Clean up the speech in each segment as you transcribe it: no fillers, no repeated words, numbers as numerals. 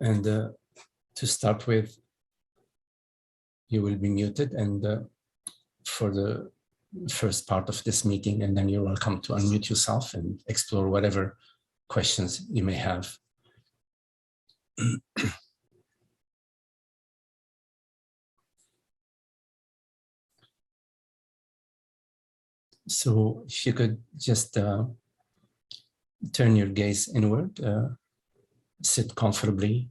And to start with, you will be muted and for the first part of this meeting, and then you're welcome to unmute yourself and explore whatever questions you may have. So if you could just turn your gaze inward, sit comfortably.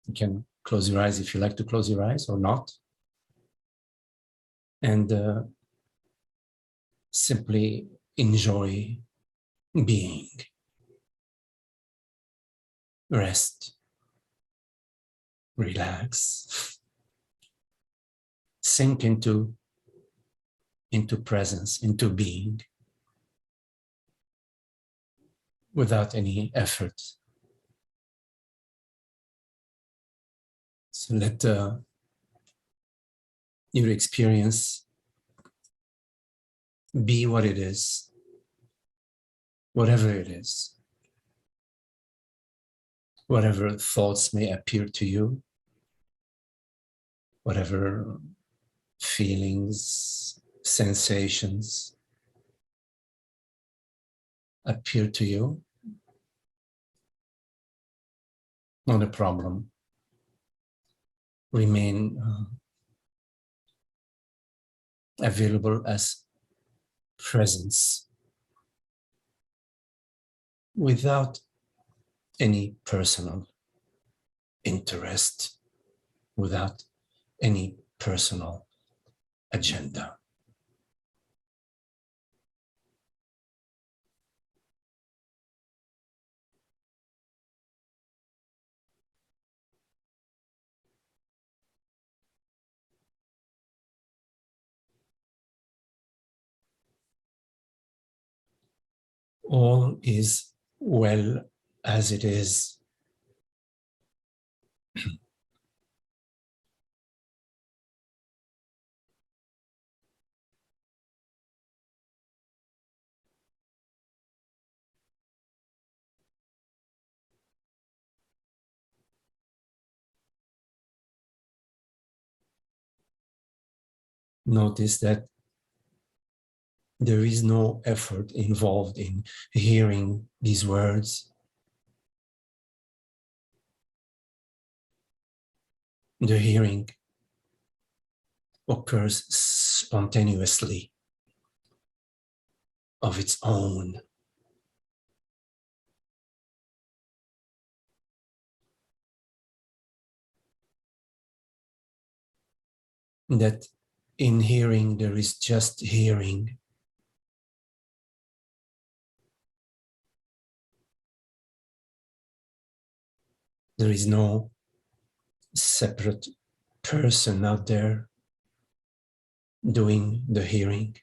You can close your eyes if you like to close your eyes or not. And simply enjoy being. Rest, relax, sink into presence, into being, without any effort. So let your experience be what it is, whatever it is, whatever thoughts may appear to you, whatever feelings, sensations appear to you, not a problem. Remain available as presence without any personal interest, without any personal agenda. All is well as it is. Notice that there is no effort involved in hearing these words. The hearing occurs spontaneously of its own. That in hearing there is just hearing. There is no separate person out there doing the hearing.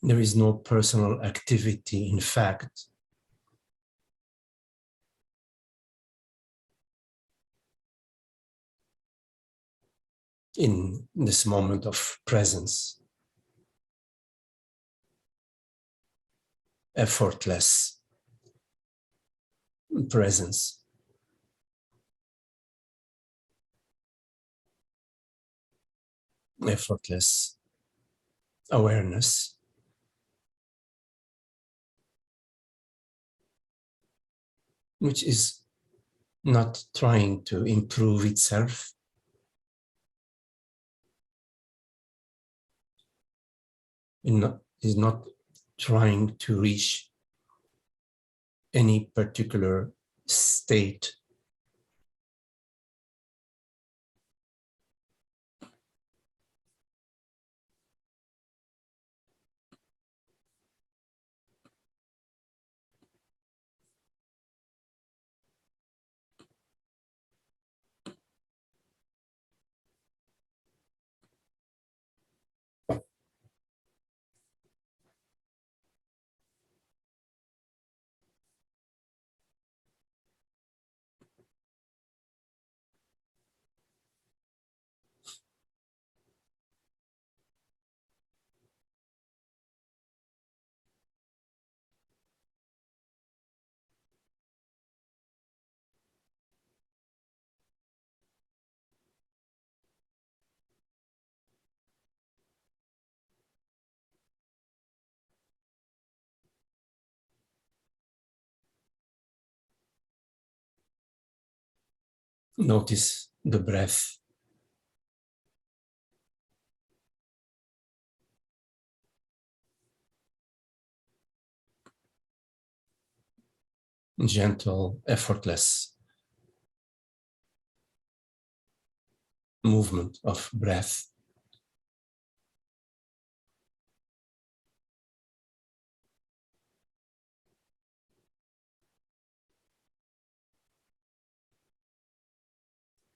There is no personal activity, in fact. In this moment of presence, effortless presence, effortless awareness, which is not trying to improve itself, is not trying to reach any particular state. Notice the breath. Gentle, effortless movement of breath.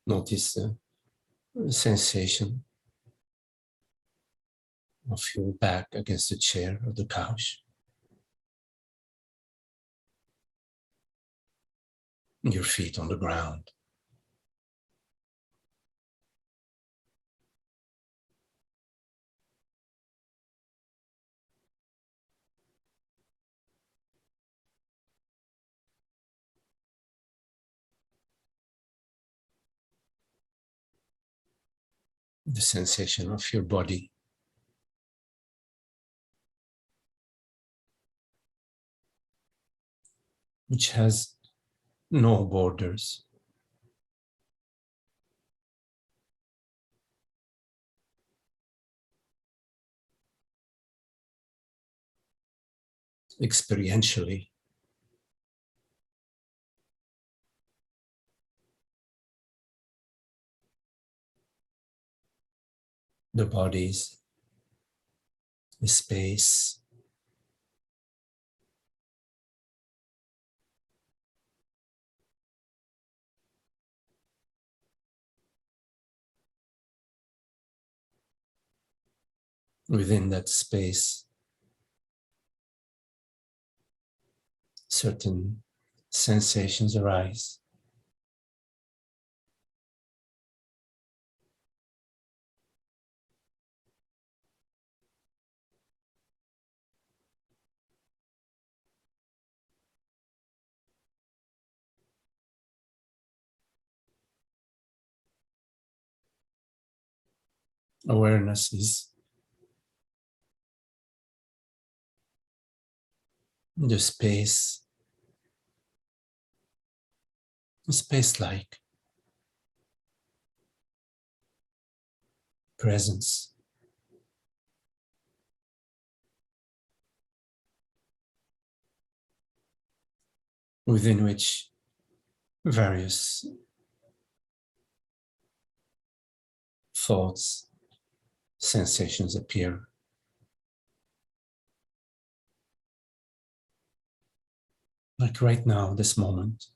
Notice the sensation of your back against the chair or the couch. Your feet on the ground. The sensation of your body. Which has no borders. Experientially, the bodies, the space, within that space, certain sensations arise. Awareness is the space-like presence within which various thoughts, sensations appear. Like right now, this moment,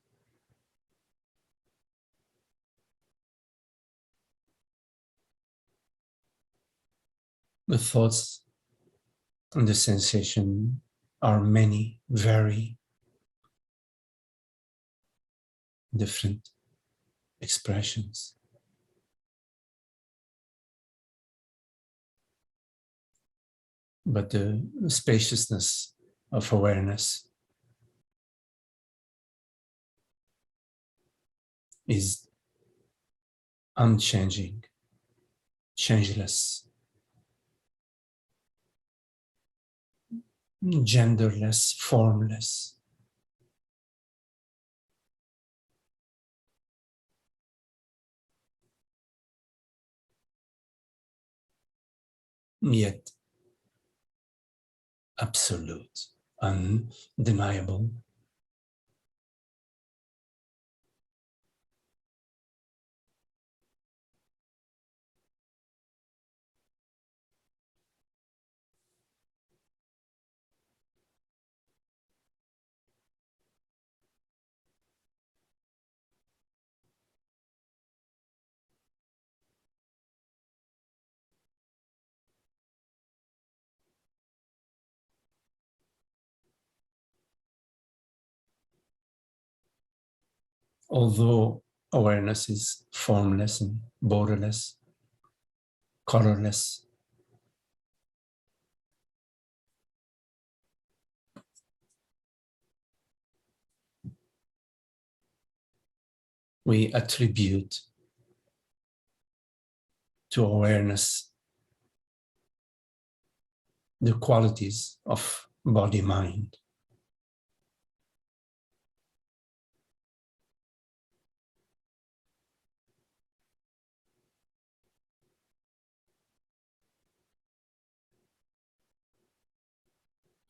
the thoughts and the sensation are many, very different expressions. But the spaciousness of awareness is unchanging, changeless, genderless, formless. Yet absolute, undeniable. Although awareness is formless and borderless, colorless, we attribute to awareness the qualities of body-mind.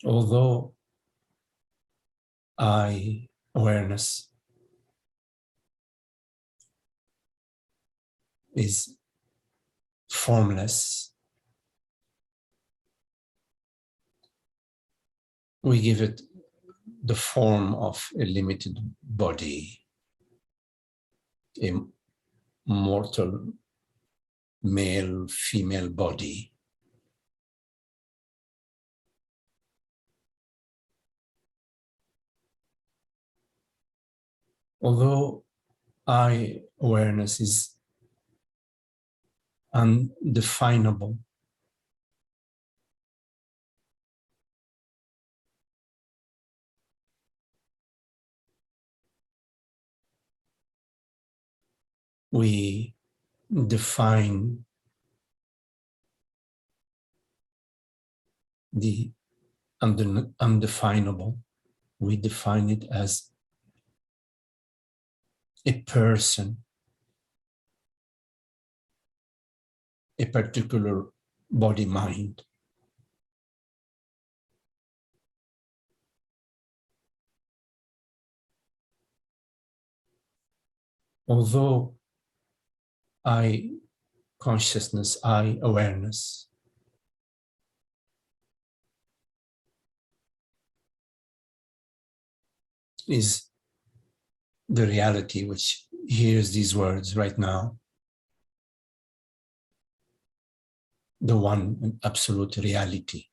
Although I awareness is formless, we give it the form of a limited body, a mortal male, female body. Although I awareness is undefinable, we define the undefinable. We define it as a person, a particular body-mind. Although I consciousness, I awareness is the reality which hears these words right now, the one and absolute reality.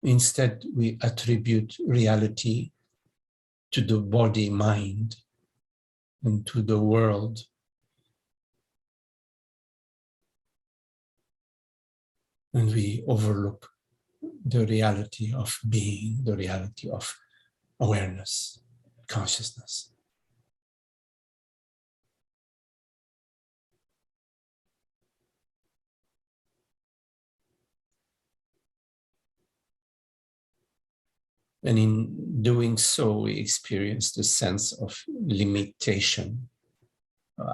Instead, we attribute reality to the body, mind, and to the world. And we overlook the reality of being, the reality of awareness, consciousness. And in doing so, we experience the sense of limitation,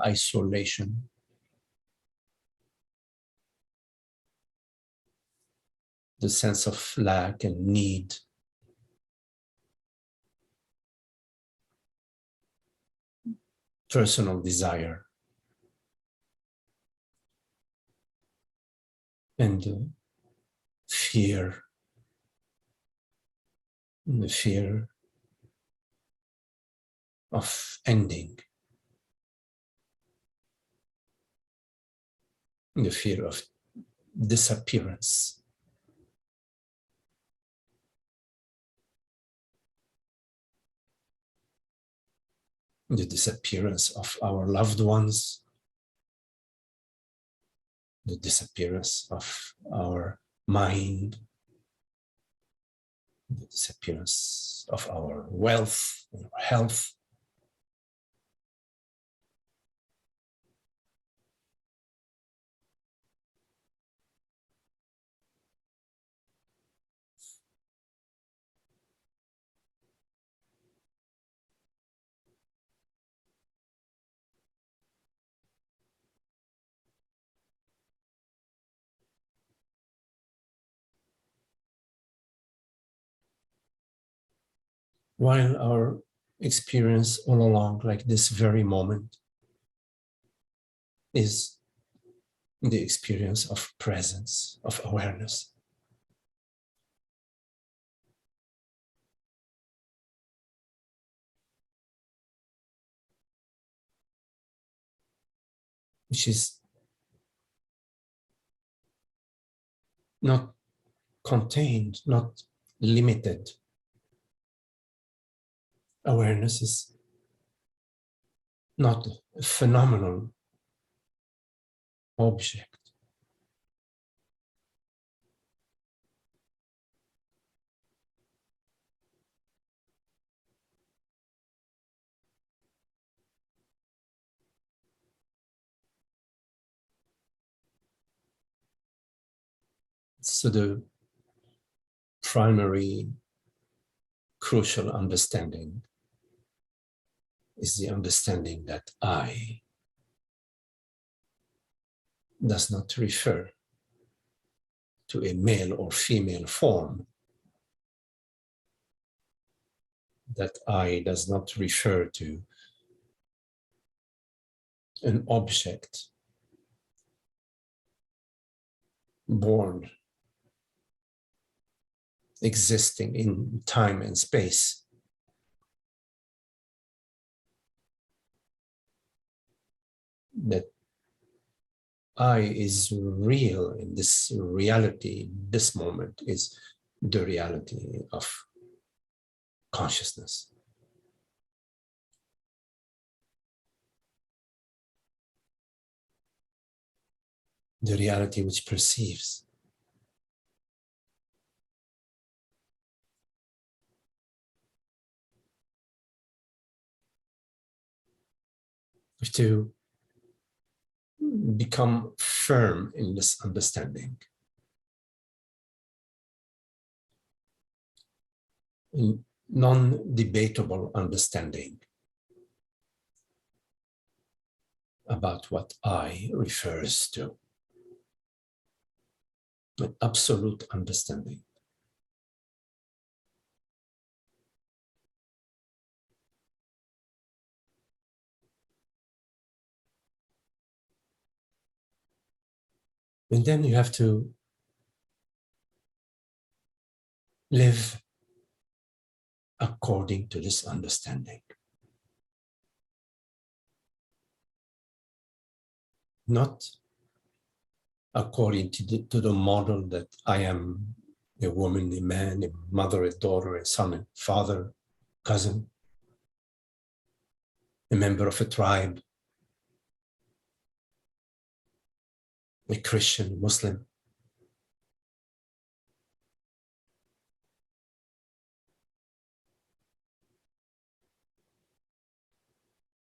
isolation, the sense of lack and need. Personal desire, and fear, the fear of ending, the fear of disappearance. The disappearance of our loved ones, the disappearance of our mind, the disappearance of our wealth, our health. While our experience all along, like this very moment, is the experience of presence, of awareness. Which is not contained, not limited. Awareness is not a phenomenal object. So the primary crucial understanding is the understanding that I does not refer to a male or female form. That I does not refer to an object born, existing in time and space. That I is real in this reality, this moment is the reality of consciousness. The reality which perceives. We have to become firm in this understanding. In non-debatable understanding about what I refers to. An absolute understanding. And then you have to live according to this understanding. Not according to the model that I am a woman, a man, a mother, a daughter, a son, a father, cousin, a member of a tribe, a Christian, Muslim.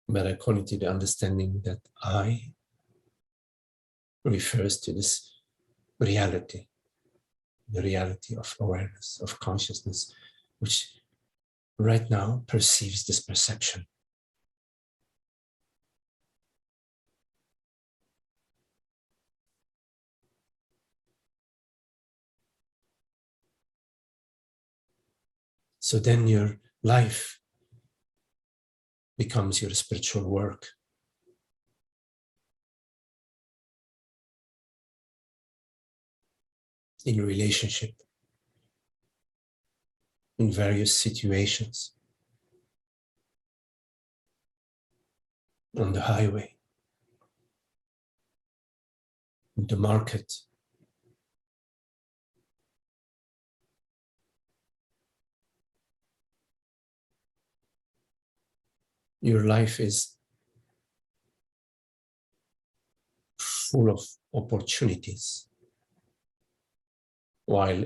But according to the understanding that I refers to this reality, the reality of awareness, of consciousness, which right now perceives this perception. So then your life becomes your spiritual work. In relationship, in various situations, on the highway, in the market, your life is full of opportunities. While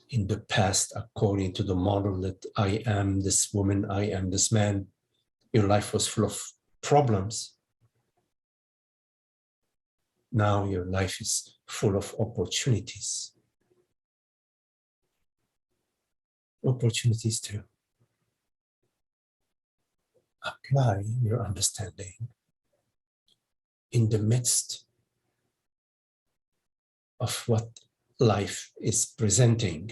in the past, according to the model that I am this woman, I am this man, your life was full of problems. Now your life is full of opportunities. Opportunities to apply your understanding in the midst of what life is presenting.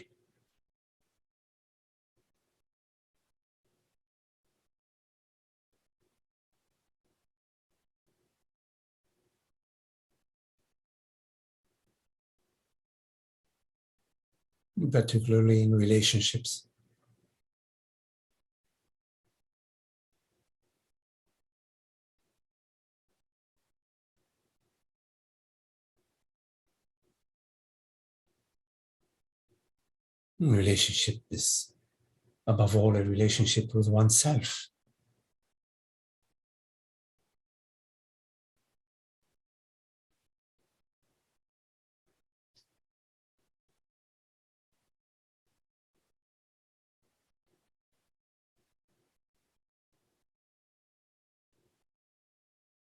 Particularly in relationships. Relationship is, above all, a relationship with oneself.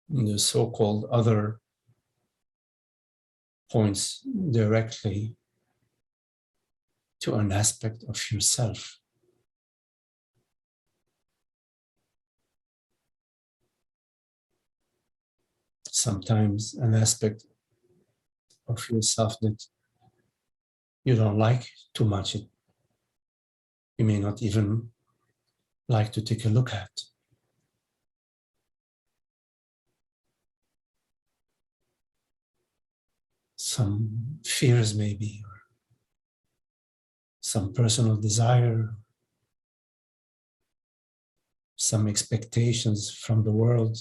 The so-called other points directly to an aspect of yourself. Sometimes an aspect of yourself that you don't like too much, you may not even like to take a look at. Some fears maybe, or some personal desire, some expectations from the world.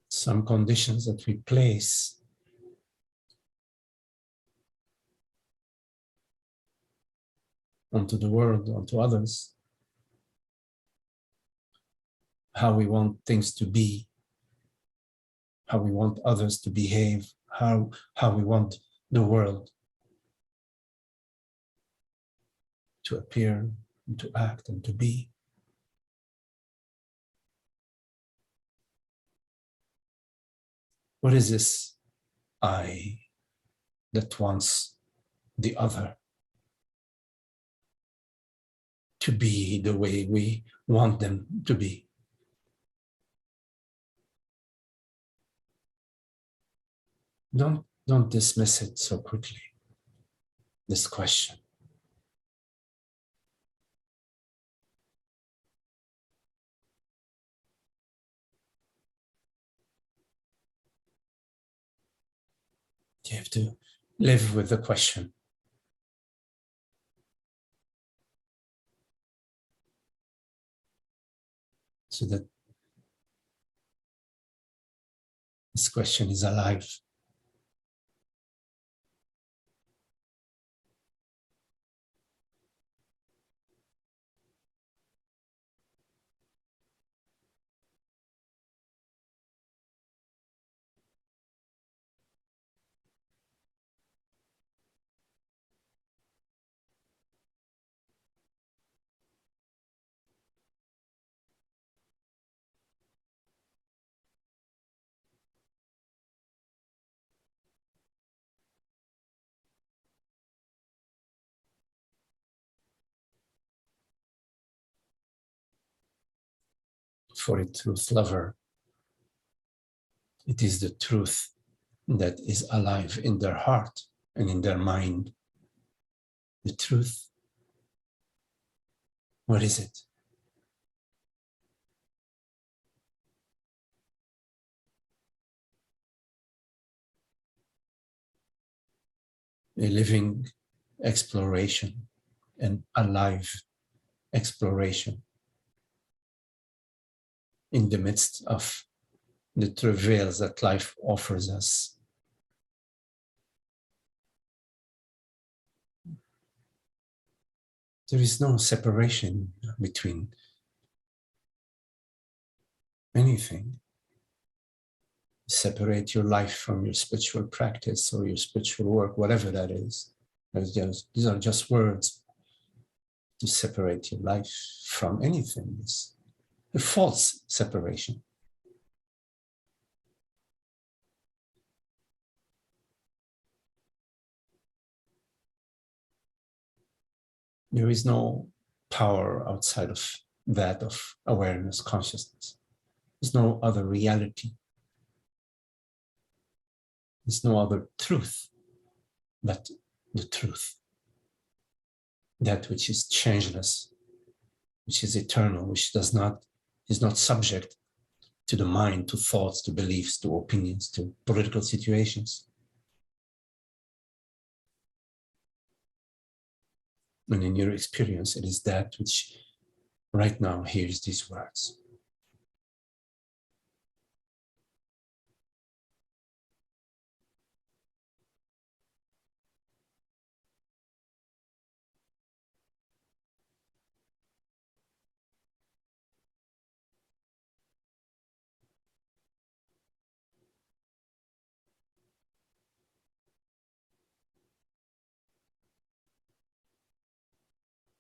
Some conditions that we place onto the world, onto others, how we want things to be, how we want others to behave, how we want the world to appear, and to act, and to be. What is this I that wants the other to be the way we want them to be? Don't dismiss it so quickly, this question. You have to live with the question. So that this question is alive. For a truth lover, it is the truth that is alive in their heart and in their mind. The truth, what is it? A living exploration, an alive exploration in the midst of the travails that life offers us. There is no separation between anything. Separate your life from your spiritual practice or your spiritual work, whatever that is. These are just words to separate your life from anything. It's a false separation. There is no power outside of that of awareness, consciousness. There's no other reality. There's no other truth but the truth. That which is changeless, which is eternal, which is not subject to the mind, to thoughts, to beliefs, to opinions, to political situations. And in your experience, it is that which right now hears these words.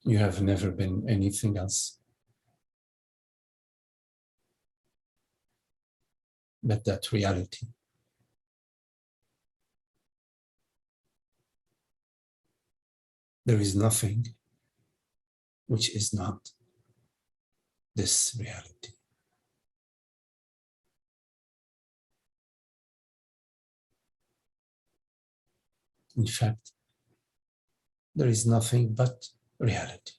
You have never been anything else but that reality. There is nothing which is not this reality. in fact, there is nothing but reality.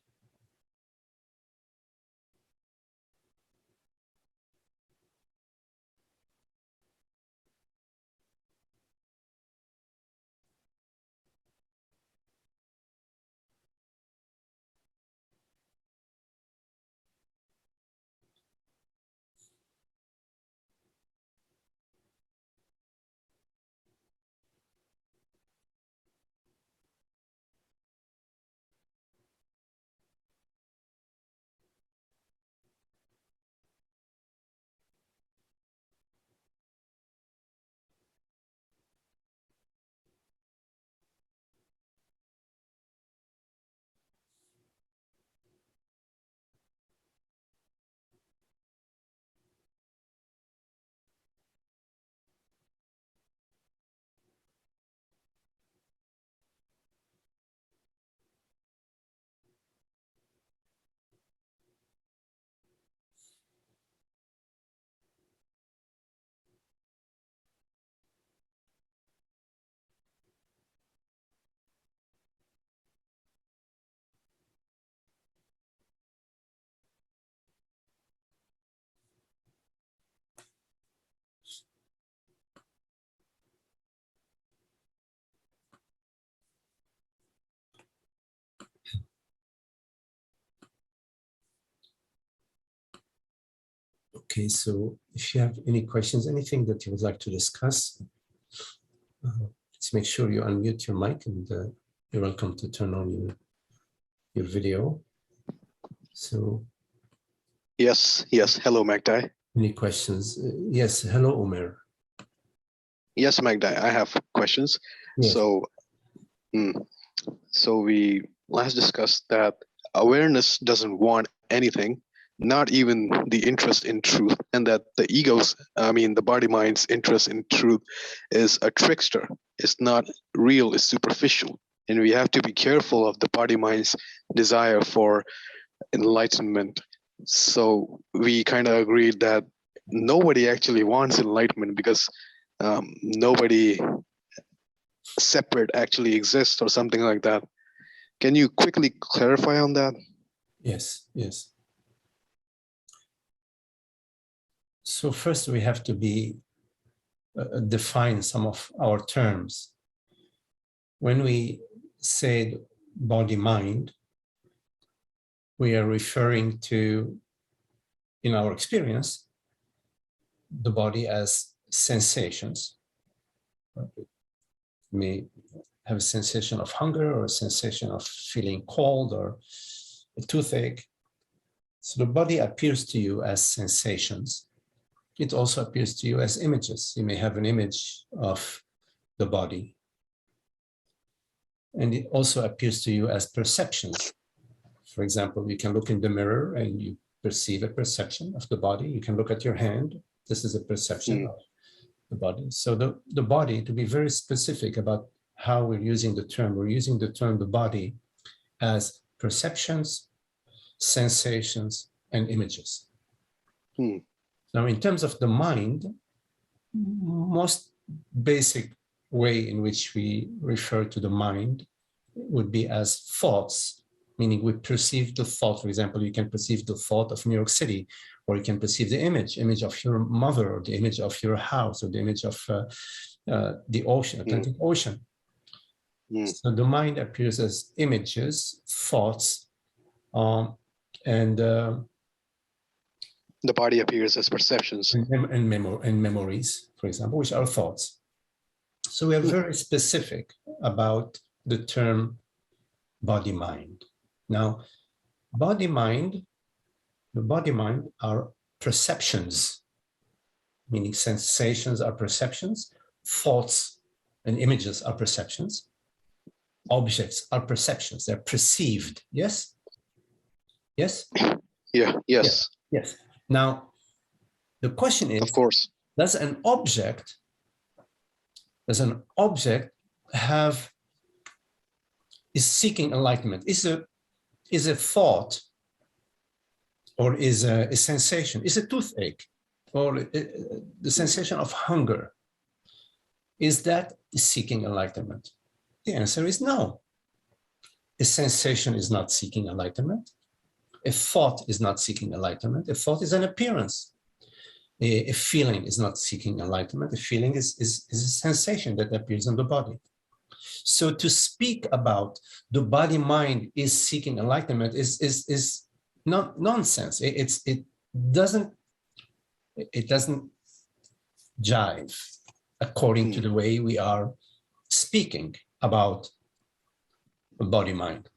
Okay, so if you have any questions, anything that you would like to discuss, let's make sure you unmute your mic, and you're welcome to turn on your video. So, yes. Hello, Magdai. any questions? Yes. Hello, Omer. Yes, Magdai. I have questions. Yes. So we last discussed that awareness doesn't want anything, not even the interest in truth, and that the the body-mind's interest in truth is a trickster. It's not real, it's superficial. And we have to be careful of the body-mind's desire for enlightenment. So we kind of agreed that nobody actually wants enlightenment because nobody separate actually exists or something like that. Can you quickly clarify on that? Yes. So first we have to define some of our terms. When we say body-mind, we are referring to, in our experience, the body as sensations. It may have a sensation of hunger or a sensation of feeling cold or a toothache. So the body appears to you as sensations. It also appears to you as images. You may have an image of the body. And it also appears to you as perceptions. For example, you can look in the mirror and you perceive a perception of the body. You can look at your hand. This is a perception of the body. So the body, to be very specific about how we're using the term, we're using the term the body as perceptions, sensations, and images. Now, in terms of the mind, most basic way in which we refer to the mind would be as thoughts, meaning we perceive the thought. For example, you can perceive the thought of New York City, or you can perceive the image of your mother, or the image of your house, or the image of the ocean, Atlantic Ocean. So the mind appears as images, thoughts, and the body appears as perceptions. And memories, for example, which are thoughts. So we are very specific about the term body-mind. Now, the body-mind are perceptions, meaning sensations are perceptions, thoughts and images are perceptions, objects are perceptions, they're perceived, yes? Yes? Yeah, yes. Yes. Now, the question is, of course, does an object is seeking enlightenment? Is a thought, or is a sensation, is a toothache, or the sensation of hunger, is that seeking enlightenment? The answer is no. A sensation is not seeking enlightenment. A thought is not seeking enlightenment. A thought is an appearance. A feeling is not seeking enlightenment. A feeling is a sensation that appears in the body. So to speak about the body-mind is seeking enlightenment is not nonsense. It doesn't jive according to the way we are speaking about body-mind.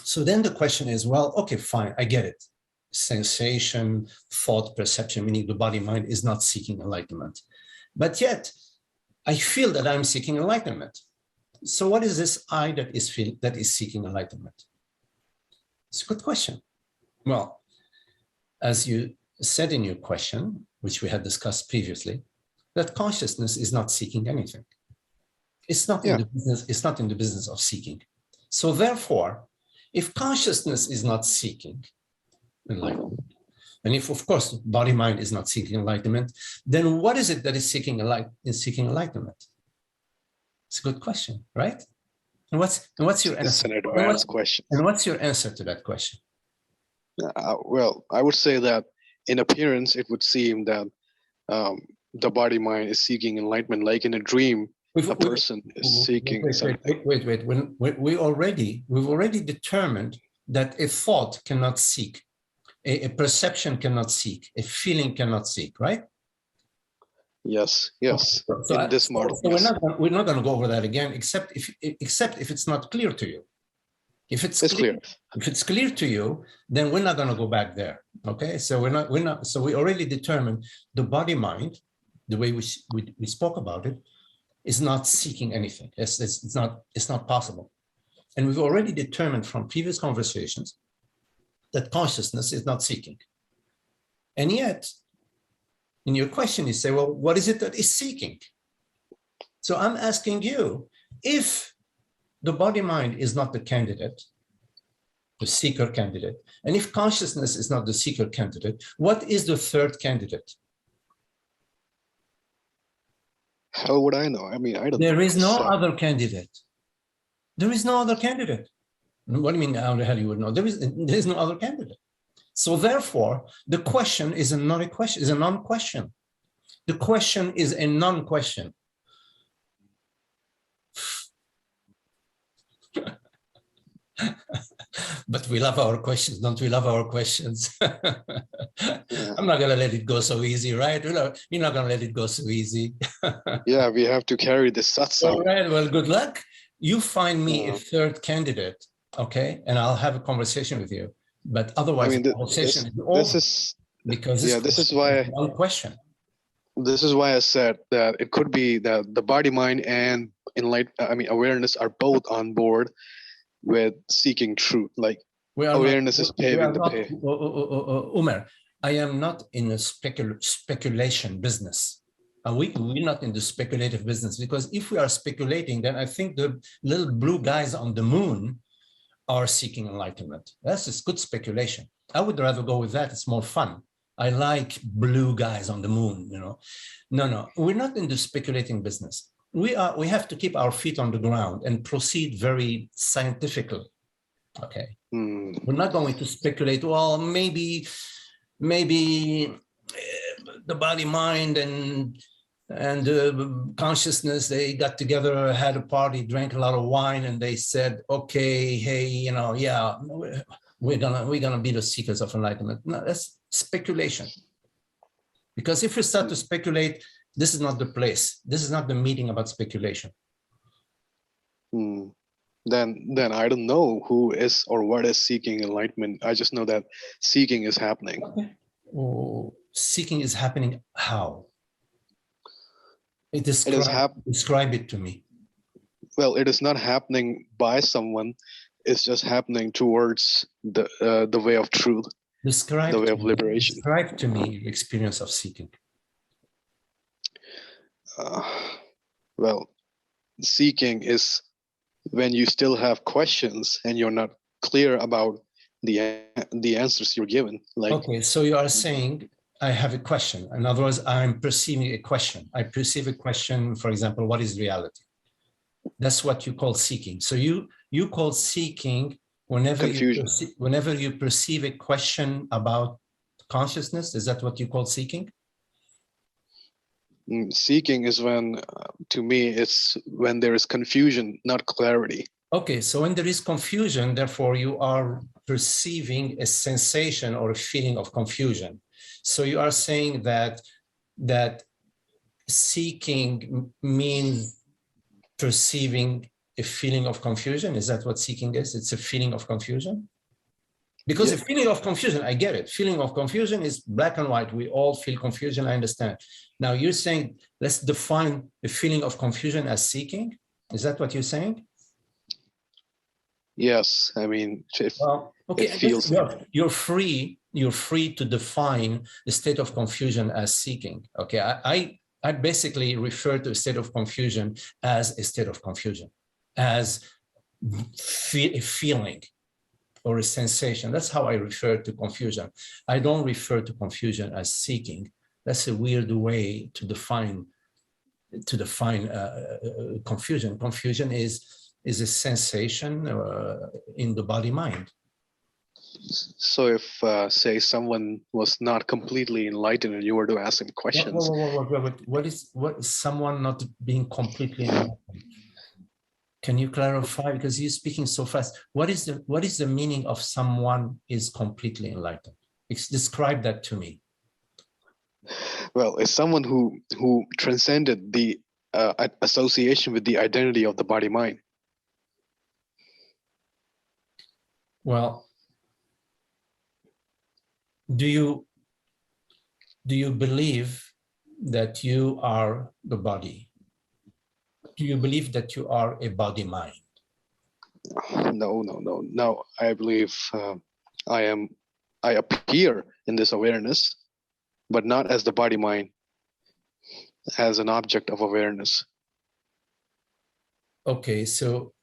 So then the question is, well, okay, fine, I get it. Sensation, thought, perception, meaning the body-mind is not seeking enlightenment. But yet, I feel that I'm seeking enlightenment. So what is this I that is seeking enlightenment? It's a good question. Well, as you said in your question, which we had discussed previously, that consciousness is not seeking anything. It's not in the business, it's not in the business of seeking. So therefore, if consciousness is not seeking enlightenment, and if, of course, body-mind is not seeking enlightenment, then what is it that is seeking enlightenment? It's a good question, right? And what's your answer? It's an advanced question. And what's your answer to that question? Well, I would say that in appearance, it would seem that the body-mind is seeking enlightenment, like in a dream. A person is seeking something. Wait. We've already determined that a thought cannot seek, a perception cannot seek, a feeling cannot seek, right? Yes. So in this model. So we're not going to go over that again, except if it's not clear to you. If it's clear, if it's clear to you, then we're not going to go back there. Okay, so we're not. So we already determined the body-mind, the way we spoke about it, is not seeking anything. It's not possible. And we've already determined from previous conversations that consciousness is not seeking. And yet, in your question, you say, well, what is it that is seeking? So I'm asking you, if the body-mind is not the candidate, the seeker candidate, and if consciousness is not the seeker candidate, what is the third candidate? How would I know? I mean, I don't know. There is no other candidate. There is no other candidate. What do you mean, how the hell you would know? There is no other candidate. So therefore, the question is not a question, is a non-question. The question is a non-question. But we love our questions, don't we love our questions? I'm not going to let it go so easy, right? You're not going to let it go so easy. Yeah, we have to carry the satsang. All right, well, good luck. You find me a third candidate, okay? And I'll have a conversation with you. But otherwise, I mean, the conversation is over. Because this is why one question. This is why I said that it could be that the body, mind, and awareness are both on board with seeking truth. Like awareness is paving the way. Umer, I am not in a speculation business. We're not in the speculative business, because if we are speculating, then I think the little blue guys on the moon are seeking enlightenment. That's just good speculation. I would rather go with that. It's more fun. I like blue guys on the moon, you know. No, we're not in the speculating business. We have to keep our feet on the ground and proceed very scientifically. Okay. We're not going to speculate, well, maybe the body, mind, and consciousness, they got together, had a party, drank a lot of wine, and they said, okay, hey, you know, yeah, we're gonna be the seekers of enlightenment. No, that's speculation. Because if we start to speculate, this is not the place. This is not the meeting about speculation. Then I don't know who is or what is seeking enlightenment. I just know that seeking is happening. Okay. Oh, seeking is happening how? Describe it to me. Well, it is not happening by someone. It's just happening towards the way of truth, the way of liberation. Describe to me the experience of seeking. Well, seeking is when you still have questions and you're not clear about the answers you're given. Like, okay, so you are saying, I have a question. In other words, I'm perceiving a question. I perceive a question, for example, what is reality? That's what you call seeking. So you call seeking whenever whenever you perceive a question about consciousness. Is that what you call seeking? Seeking is when, to me, it's when there is confusion, not clarity. Okay, so when there is confusion, therefore you are perceiving a sensation or a feeling of confusion. So you are saying that seeking means perceiving a feeling of confusion. Is that what seeking is? It's a feeling of confusion? Because a feeling of confusion, I get it. Feeling of confusion is black and white. We all feel confusion, I understand. Now you're saying, let's define the feeling of confusion as seeking. Is that what you're saying? Yes, I mean, well, okay, it feels you're free to define the state of confusion as seeking. Okay, I basically refer to a state of confusion as a state of confusion, as a feeling or a sensation. That's how I refer to confusion. I don't refer to confusion as seeking. That's a weird way to define confusion. Confusion is a sensation in the body-mind. So if, say, someone was not completely enlightened and you were to ask them questions. What is someone not being completely enlightened? Can you clarify? Because you're speaking so fast. What is the meaning of someone is completely enlightened? Describe that to me. Well, it's someone who transcended the association with the identity of the body-mind. Well, do you believe that you are the body? Do you believe that you are a body-mind? No. I believe I appear in this awareness, but not as the body-mind, as an object of awareness. Okay, so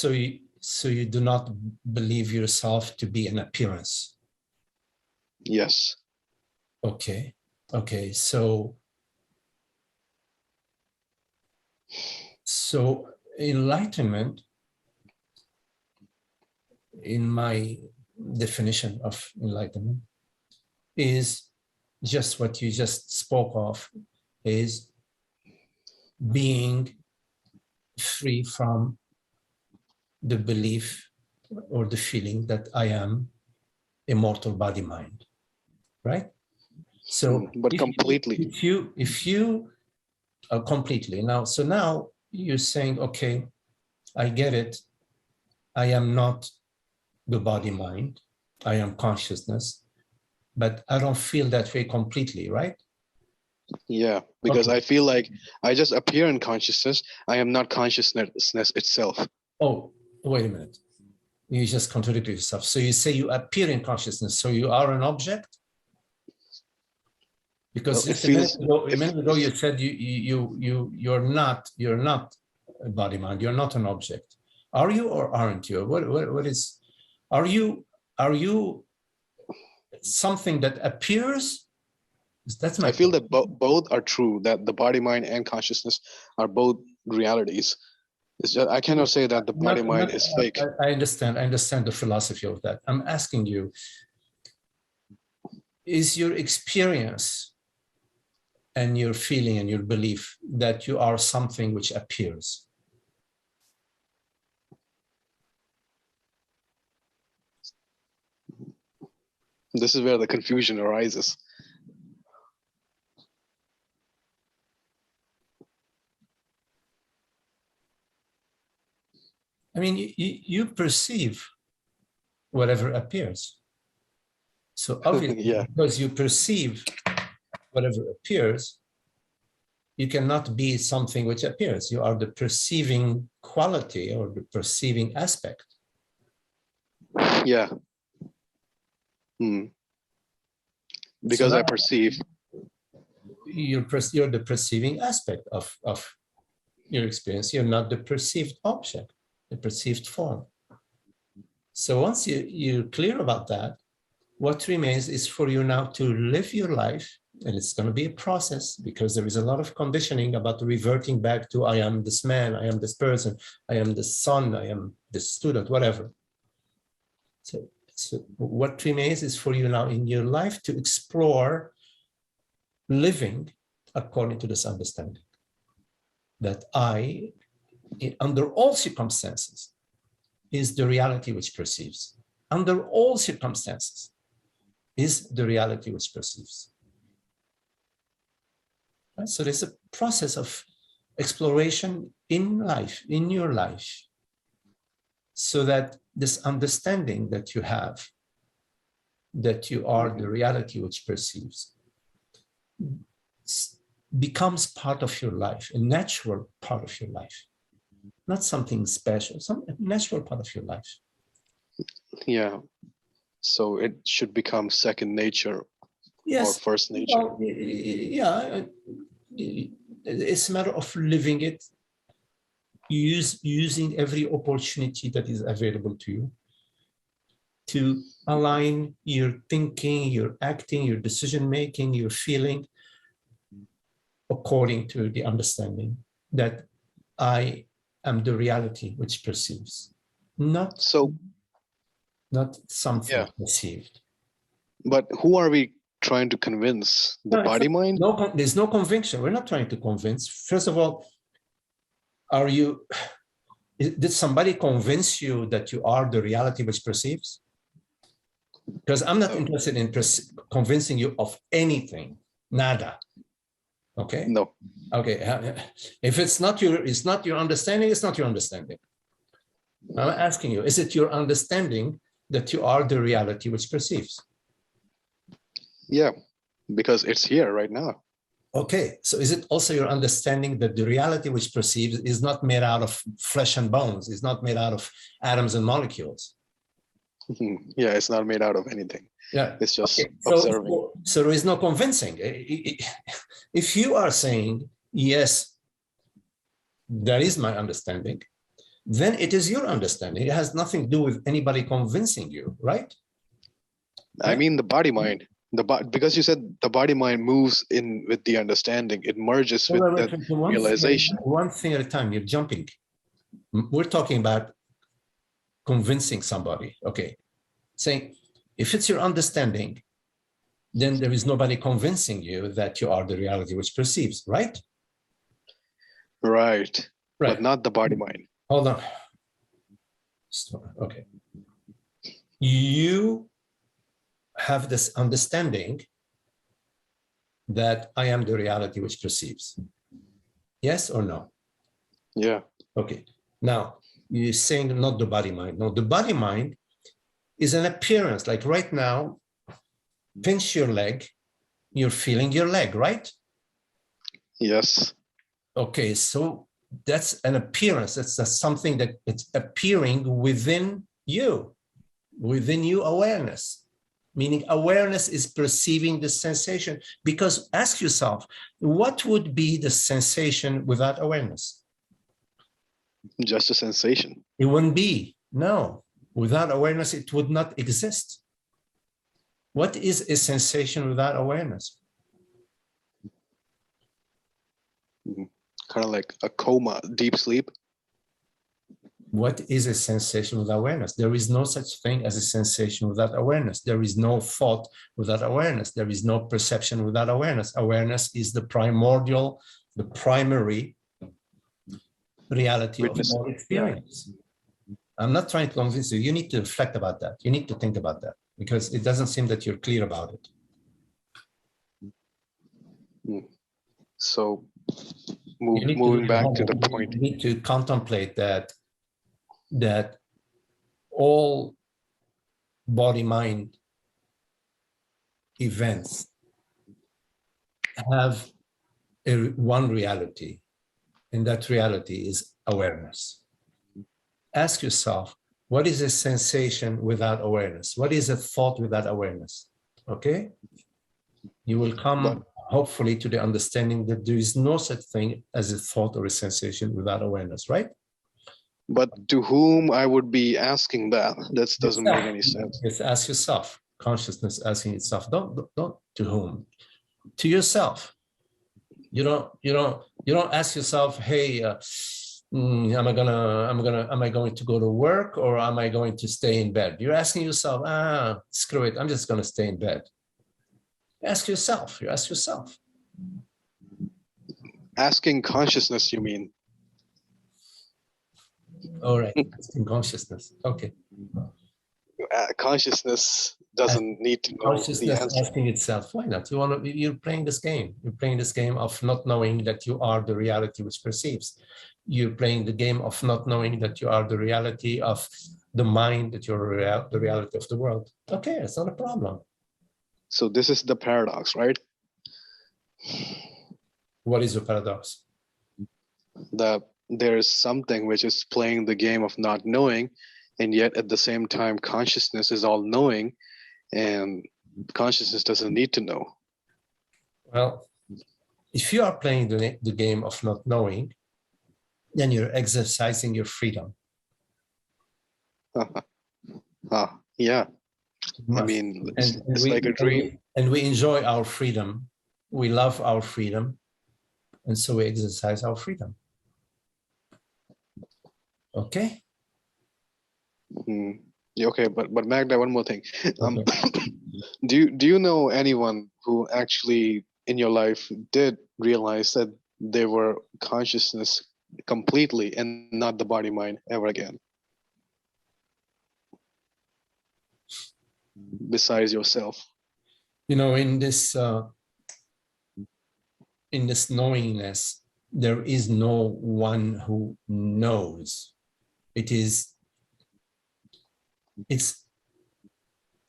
you do not believe yourself to be an appearance? Yes. Okay, so enlightenment, in my definition of enlightenment, is just what you just spoke of, is being free from the belief or the feeling that I am a mortal body-mind, right? So, but completely. If you completely now, so now you're saying, okay, I get it. I am not the body-mind. I am consciousness, but I don't feel that way completely, right? Yeah, because okay. I feel like I just appear in consciousness. I am not consciousness itself. Oh, wait a minute. You just contradicted yourself. So you say you appear in consciousness, so you are an object? Because just a minute ago you said you're not a body mind. You're not an object. Are you or aren't you? What is? Are you something that appears? That's my. I feel that both are true. That the body, mind, and consciousness are both realities. It's just, I cannot say that the body mind is fake. I understand the philosophy of that. I'm asking you: is your experience and your feeling and your belief that you are something which appears? This is where the confusion arises. I mean, you perceive whatever appears. So obviously, yeah. Because you perceive whatever appears, you cannot be something which appears. You are the perceiving quality or the perceiving aspect. Yeah. Because so I perceive. You're the perceiving aspect of your experience. You're not the perceived object, the perceived form. So once you're clear about that, what remains is for you now to live your life And it's going to be a process because there is a lot of conditioning about reverting back to I am this man, I am this person, I am this son, I am this student, whatever. So what remains is for you now in your life to explore living according to this understanding that I, under all circumstances, is the reality which perceives. Under all circumstances is the reality which perceives. Right? So there's a process of exploration in life, in your life, so that this understanding that you have, that you are the reality which perceives, becomes part of your life, a natural part of your life, not something special, some natural part of your life. Yeah. So it should become second nature. Yes. Or first nature. Well, yeah. It's a matter of living it, using every opportunity that is available to you to align your thinking, your acting, your decision-making, your feeling according to the understanding that I am the reality which perceives, not something perceived. But who are we trying to convince? The body mind? No, there's no conviction. We're not trying to convince. First of all, did somebody convince you that you are the reality which perceives? Because I'm not interested in convincing you of anything, nada. Okay? No. Okay. If it's not your understanding, it's not your understanding. I'm asking you, is it your understanding that you are the reality which perceives? Yeah, because it's here right now. Okay, so is it also your understanding that the reality which perceives is not made out of flesh and bones, is not made out of atoms and molecules? Yeah, it's not made out of anything. Yeah, it's just observing. So there is no convincing. If you are saying, yes, that is my understanding, then it is your understanding. It has nothing to do with anybody convincing you, right? I mean the body mind. Because you said the body mind moves in with the understanding, it merges with that realization. One thing at a time, you're jumping. We're talking about convincing somebody, okay? Saying, if it's your understanding, then there is nobody convincing you that you are the reality which perceives, right? Right. But not the body mind. Hold on. Okay. You have this understanding that I am the reality which perceives. Yes or no? Yeah. Okay. Now, you're saying not the body mind. No, the body mind is an appearance. Like right now, pinch your leg, you're feeling your leg, right? Yes. Okay, so that's an appearance. That's something that it's appearing within you awareness. Meaning awareness is perceiving the sensation, because ask yourself, what would be the sensation without awareness? Just a sensation. It wouldn't be. No, without awareness, it would not exist. What is a sensation without awareness? Kind of like a coma, deep sleep. What is a sensation without awareness? There is no such thing as a sensation without awareness. There is no thought without awareness. There is no perception without awareness. Awareness is the primordial, the primary reality of all experience. I'm not trying to convince you. You need to reflect about that. You need to think about that, because it doesn't seem that you're clear about it. So moving back to the point. You need to contemplate that all body-mind events have one reality, and that reality is awareness. Ask yourself, what is a sensation without awareness? What is a thought without awareness? Okay? You will come, hopefully, to the understanding that there is no such thing as a thought or a sensation without awareness, right? But to whom I would be asking that? That doesn't make any sense. Just ask yourself. Consciousness asking itself, don't to whom. to yourself. You don't ask yourself, hey, am I going to go to work, or am I going to stay in bed? You're asking yourself, screw it, I'm just going to stay in bed. You ask yourself. Asking consciousness, you mean? All right, asking consciousness. Okay. Consciousness doesn't need to know the Consciousness answer. asking itself, why not? You're playing this game. You're playing this game of not knowing that you are the reality which perceives. You're playing the game of not knowing that you are the reality of the mind, that you're the reality of the world. Okay, it's not a problem. So this is the paradox, right? What is your paradox? That there's something which is playing the game of not knowing, and yet at the same time consciousness is all knowing, and consciousness doesn't need to know. Well, if you are playing the game of not knowing, then you're exercising your freedom. Yeah. I mean, it's like a dream. And we enjoy our freedom. We love our freedom. And so we exercise our freedom. Okay? Yeah, okay, but Magda, one more thing. Okay. Do you know anyone who actually in your life did realize that they were consciousness completely and not the body mind ever again? Besides yourself. You know, in this knowingness, there is no one who knows. It's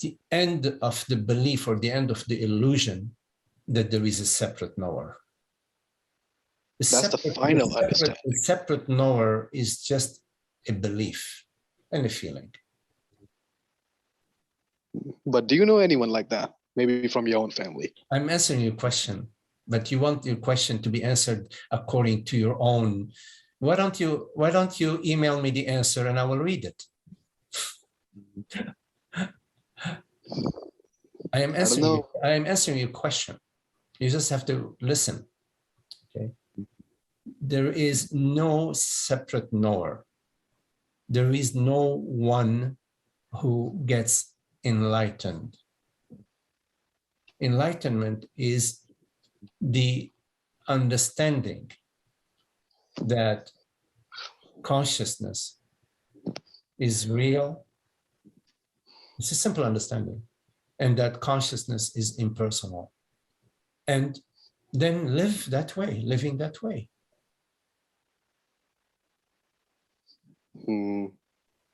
the end of the belief, or the end of the illusion that there is a separate knower. That's the final understanding. The separate knower is just a belief and a feeling. But do you know anyone like that? Maybe from your own family. I'm answering your question, but you want your question to be answered according to your own. Why don't you email me the answer and I will read it? I am answering your question. You just have to listen. Okay. There is no separate knower. There is no one who gets enlightened. Enlightenment is the understanding that consciousness is real. It's a simple understanding, and that consciousness is impersonal. And then live that way, living that way.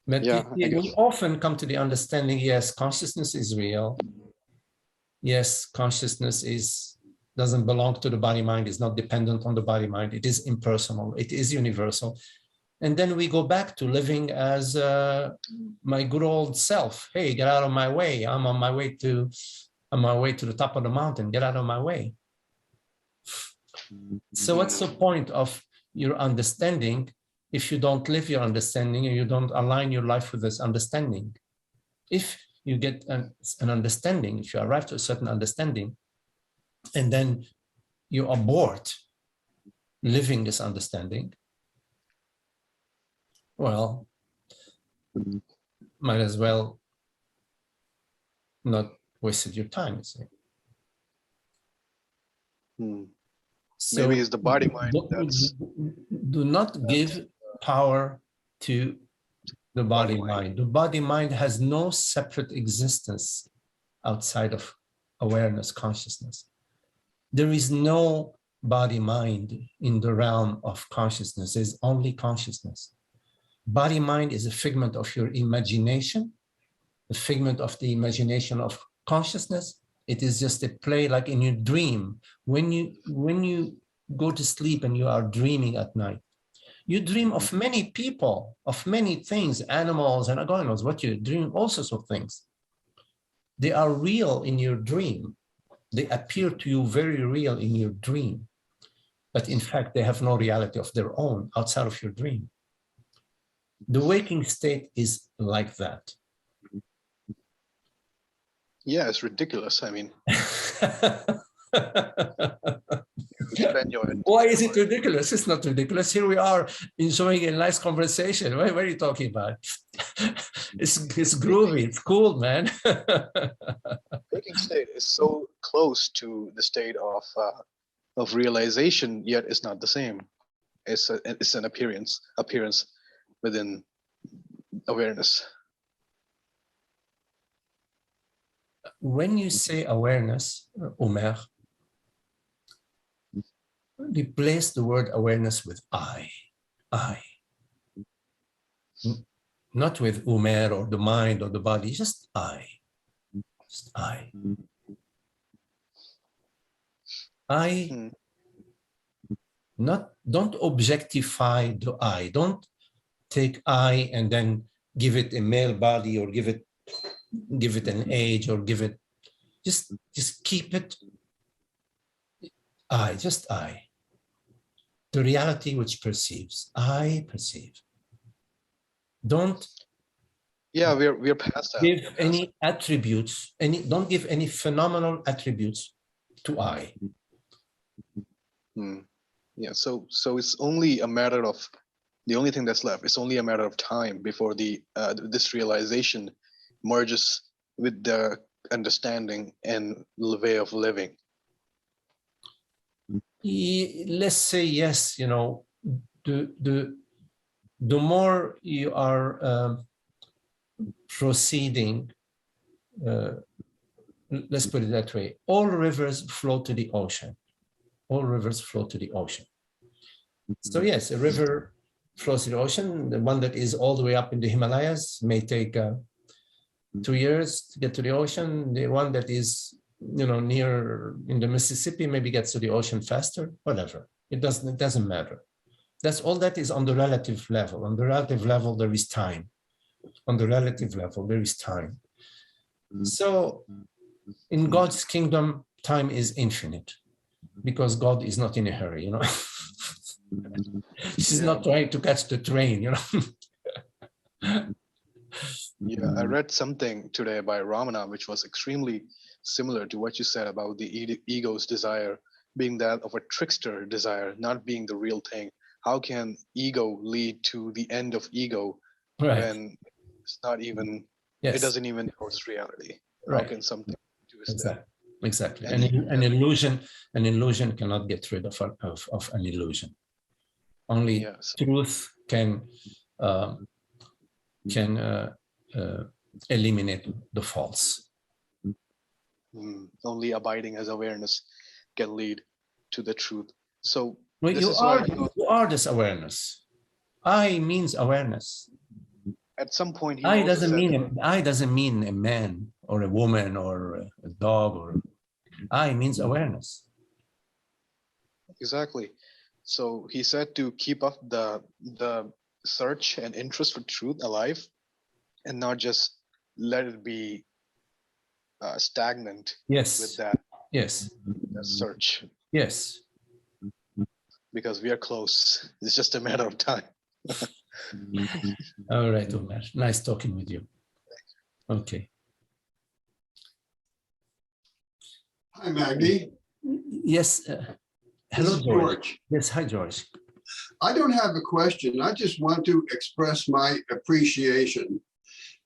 But yeah, we often come to the understanding, yes, consciousness is real. Yes, consciousness doesn't belong to the body-mind, is not dependent on the body-mind. It is impersonal, it is universal. And then we go back to living as my good old self. Hey, get out of my way. I'm on my way to the top of the mountain. Get out of my way. So what's the point of your understanding if you don't live your understanding and you don't align your life with this understanding? If you get an understanding, if you arrive to a certain understanding, and then you abort living this understanding, well, might as well not waste your time, you see. So maybe it's the body mind. Do not give power to the body mind. The body mind has no separate existence outside of awareness, consciousness. There is no body mind in the realm of consciousness. There's only consciousness. Body mind is a figment of your imagination, a figment of the imagination of consciousness. It is just a play, like in your dream. When you go to sleep and you are dreaming at night, you dream of many people, of many things, animals and God knows what. You dream all sorts of things. They are real in your dream. They appear to you very real in your dream. But in fact, they have no reality of their own outside of your dream. The waking state is like that. Yeah, it's ridiculous. I mean, Spend your Why is it ridiculous? It's not ridiculous. Here we are enjoying a nice conversation. What are you talking about? It's groovy. It's cool, man. waking state is so close to the state of realization, yet it's not the same. It's an appearance within awareness. When you say awareness, Omer, replace the word awareness with I. Not with Umer or the mind or the body, just I. Just I. Don't objectify the I. Don't take I and then give it a male body or give it an age or give it, just keep it I, just I. The reality which perceives, I perceive. Don't we're past that. give any attributes, don't give any phenomenal attributes to I. Yeah, so it's only a matter of, the only thing that's left, it's only a matter of time before this realization merges with the understanding and the way of living. Let's say yes, you know, the more you are proceeding, let's put it that way, all rivers flow to the ocean. All rivers flow to the ocean. So yes, a river flows to the ocean. The one that is all the way up in the Himalayas may take 2 years to get to the ocean. The one that is, you know, near in the Mississippi maybe gets to the ocean faster, whatever. It doesn't matter. That's all that is on the relative level. On the relative level, there is time. On the relative level, there is time. So in God's kingdom, time is infinite because God is not in a hurry, you know. He's not trying to catch the train, you know. Yeah, I read something today by Ramana, which was extremely similar to what you said about the ego's desire being that of a trickster desire, not being the real thing. How can ego lead to the end of ego when it's not even, it doesn't even know its reality? How can something do that? Exactly. An illusion cannot get rid of an illusion. Only truth can eliminate the false. Only abiding as awareness can lead to the truth. So well, you are this awareness. I means awareness. At some point, I doesn't mean a man or a woman or a dog, or I means awareness. Exactly. So he said to keep up the search and interest for truth alive, and not just let it be stagnant. With that. That search. Yes. Because we are close. It's just a matter of time. All right, Omar. Nice talking with you. Okay. Hi, Magdi. Yes. Hello, George. Yes, hi, George. I don't have a question. I just want to express my appreciation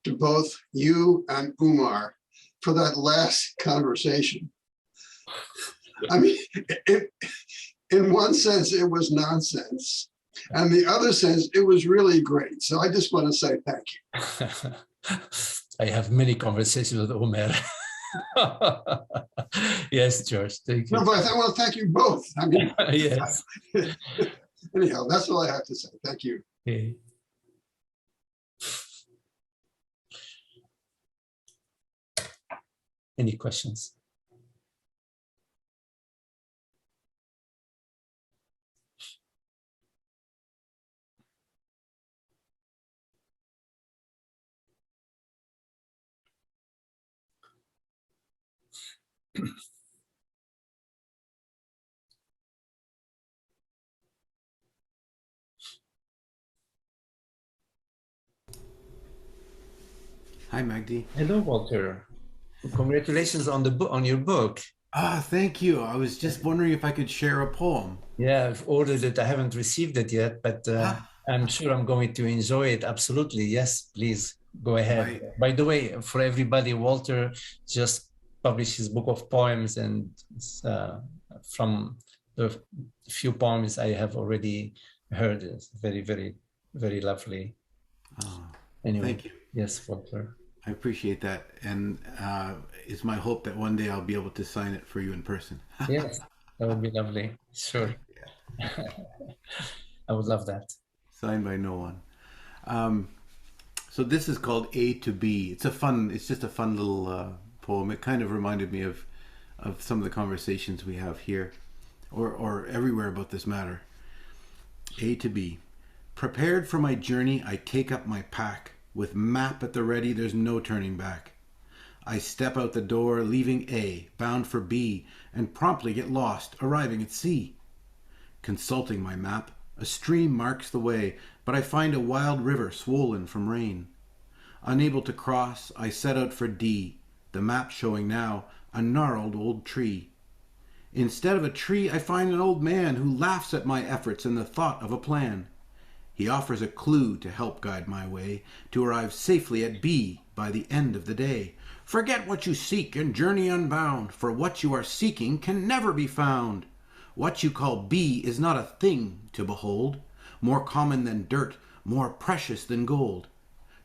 to both you and Umar for that last conversation. I mean, in one sense, it was nonsense. And the other sense, it was really great. So I just want to say thank you. I have many conversations with Umar. Yes, George, thank you. No, but I want to thank you both. I mean, yes. Anyhow, that's all I have to say. Thank you. Okay. Any questions? Hi, Magdi. Hello, Walter. Congratulations on the book, on your book. Ah, thank you. I was just wondering if I could share a poem. Yeah, I've ordered it. I haven't received it yet, but Ah, I'm sure I'm going to enjoy it. Absolutely. Yes, please go ahead. right. By the way, for everybody, Walter just published his book of poems, and from the few poems I have already heard, it's very, very, very lovely. Oh, Anyway, thank you. yes, Walter. I appreciate that. And it's my hope that one day I'll be able to sign it for you in person. Yes, that would be lovely. Sure. I would love that. Signed by no one. Um, so this is called A to B. It's just a fun little poem. It kind of reminded me of some of the conversations we have here or everywhere about this matter. A to B. Prepared for my journey, I take up my pack. With map at the ready, there's no turning back. I step out the door, leaving A, bound for B, and promptly get lost, arriving at C. Consulting my map, a stream marks the way, but I find a wild river swollen from rain. Unable to cross, I set out for D, the map showing now a gnarled old tree. Instead of a tree, I find an old man who laughs at my efforts and the thought of a plan. He offers a clue to help guide my way to arrive safely at B by the end of the day. Forget what you seek and journey unbound, for what you are seeking can never be found. What you call B is not a thing to behold, more common than dirt, more precious than gold.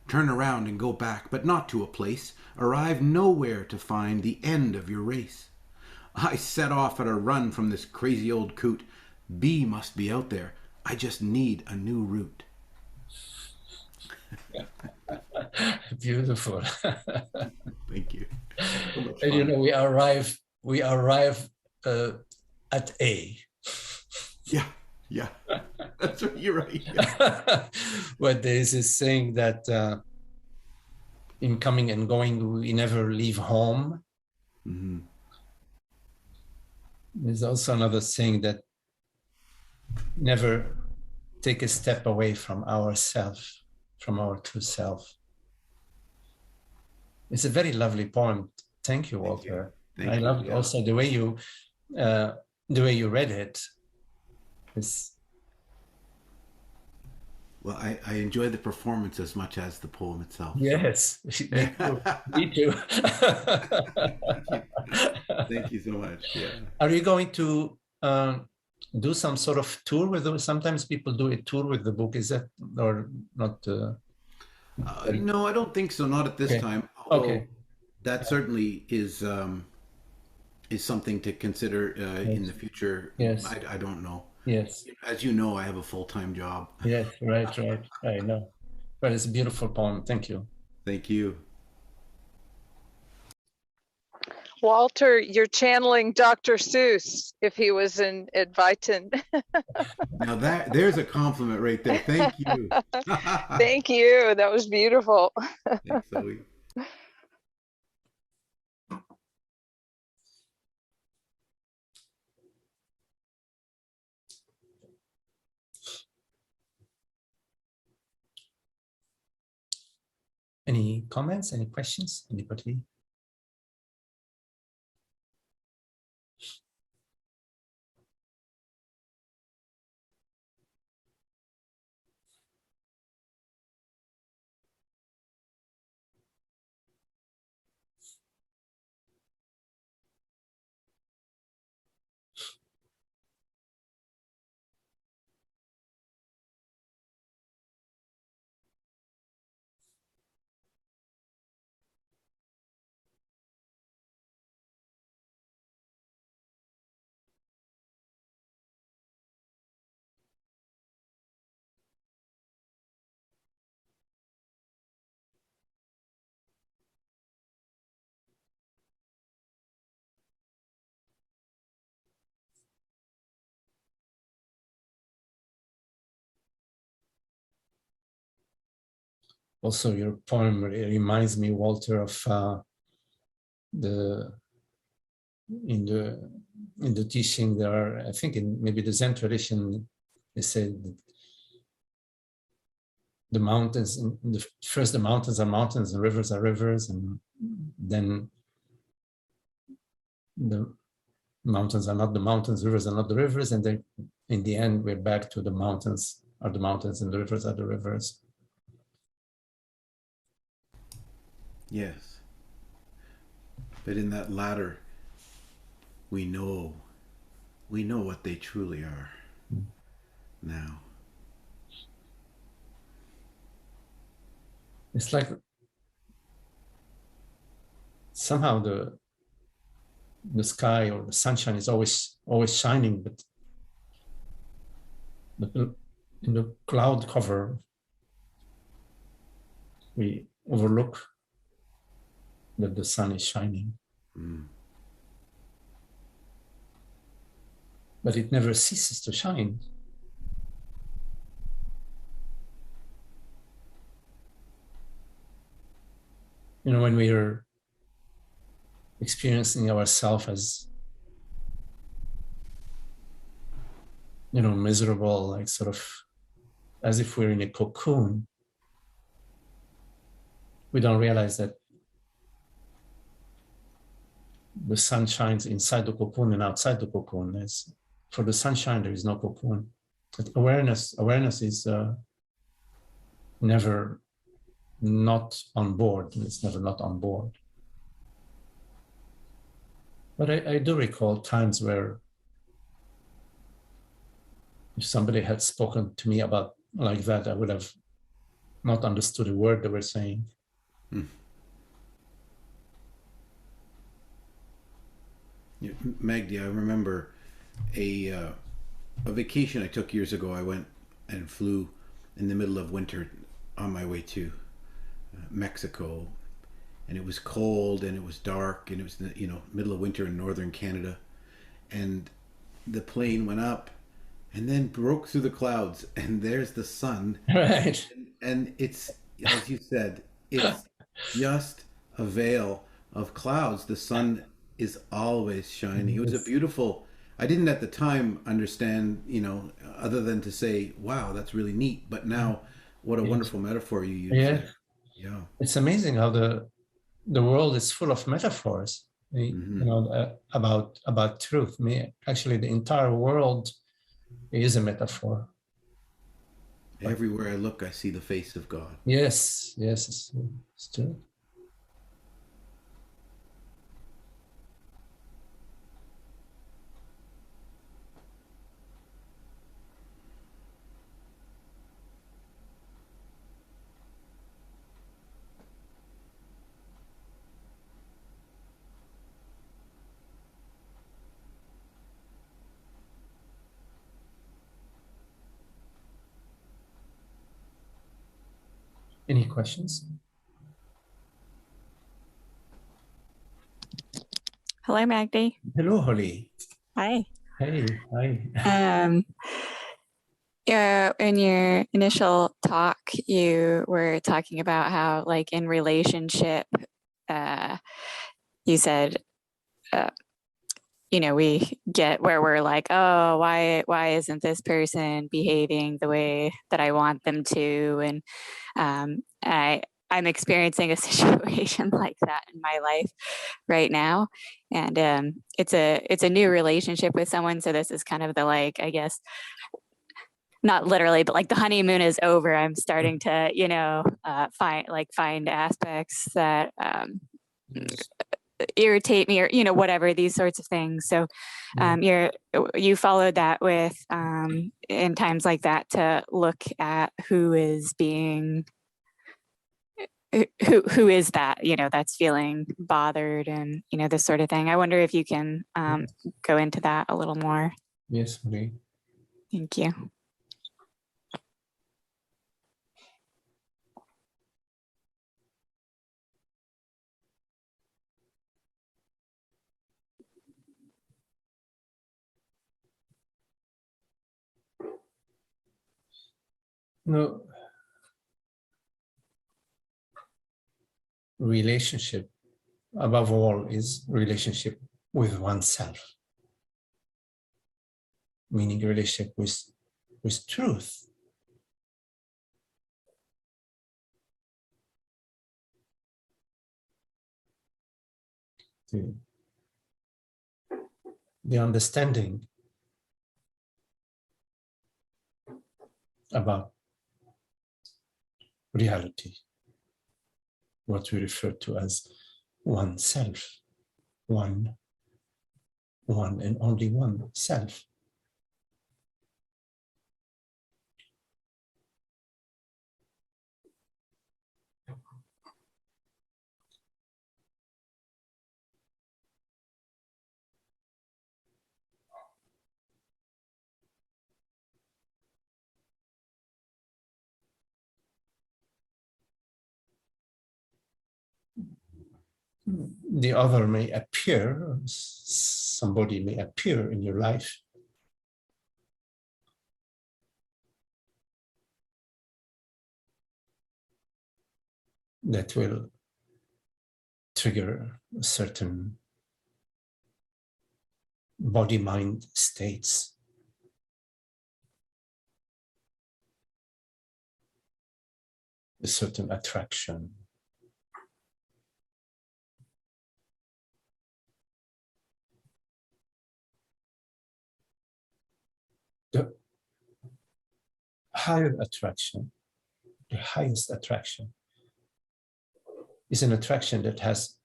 Turn around and go back, but not to a place. Arrive nowhere to find the end of your race. I set off at a run from this crazy old coot. B must be out there. I just need a new route. Beautiful. Thank you. So much And you fun. know, we arrive at A. Yeah, yeah. That's right. You're right. Yeah. Where there is this saying that in coming and going, we never leave home. Mm-hmm. There's also another saying that never take a step away from ourself, from our true self. It's a very lovely poem. Thank you, Walter. Thank I you. loved Yeah. also the way you read it. It's, Well, I enjoy the performance as much as the poem itself. yes, me too. Me too. Thank you so much. Yeah. Are you going to do some sort of tour with them? Sometimes people do a tour with the book. Is that or not? No, I don't think so. Not at this Okay. time. Although Okay. that certainly is something to consider in Yes. the future. Yes. I don't know. Yes. As you know, I have a full-time job. Yes. Right. Right. I know. But it's a beautiful poem. Thank you. Thank you. Walter, you're channeling Dr. Seuss if he was in Adviton. Now there's a compliment right there. Thank you. Thank you. That was beautiful. Thanks, Zoe. Any comments? Any questions? Anybody? Also, your poem reminds me, Walter, of the in the teaching there are, I think in maybe the Zen tradition, they say that the mountains, first the mountains are mountains, the rivers are rivers, and then mountains are not the mountains, rivers are not the rivers, and then in the end we're back to the mountains are the mountains and the rivers are the rivers. Yes. But in that latter, we know what they truly are now. It's like somehow the sky or the sunshine is always shining, but in the cloud cover we overlook that the sun is shining. But it never ceases to shine. You know, when we are experiencing ourselves as, you know, miserable, like sort of as if we're in a cocoon, we don't realize that the sun shines inside the cocoon and outside the cocoon. For the sunshine, there is no cocoon. But awareness is never not on board. It's never not on board. But I do recall times where if somebody had spoken to me about like that, I would have not understood a word they were saying. Magdi, I remember a vacation I took years ago. I went and flew in the middle of winter on my way to Mexico, and it was cold and it was dark and it was middle of winter in northern Canada, and the plane went up and then broke through the clouds, and there's the sun. Right. And it's, as you said, it's just a veil of clouds. The sun is always shining. It was a beautiful, I didn't at the time understand, other than to say, wow, that's really neat. But now, what a wonderful metaphor you used. Yeah. There. Yeah. It's amazing how the world is full of metaphors, about truth. Actually, the entire world is a metaphor. Everywhere I look, I see the face of God. Yes, it's true. Any questions? Hello, Magdi. Hello, Holly. Hi. Hey, hi. In your initial talk, you were talking about how, like, in relationship, you said, we get where we're like, oh, why isn't this person behaving the way that I want them to? And I'm experiencing a situation like that in my life right now, and it's a new relationship with someone. So this is kind of the, like, I guess, not literally, but like the honeymoon is over. I'm starting to find aspects that irritate me, or whatever, these sorts of things. So you followed that with in times like that to look at who is being who is that, that's feeling bothered, and this sort of thing. I wonder if you can go into that a little more. Yes, Holly. Thank you. No. Relationship, above all, is relationship with oneself, meaning relationship with truth. the understanding about reality, what we refer to as oneself, one and only one self. The other may appear, somebody may appear in your life that will trigger certain body-mind states. A certain attraction. The higher attraction, the highest attraction, is an attraction that has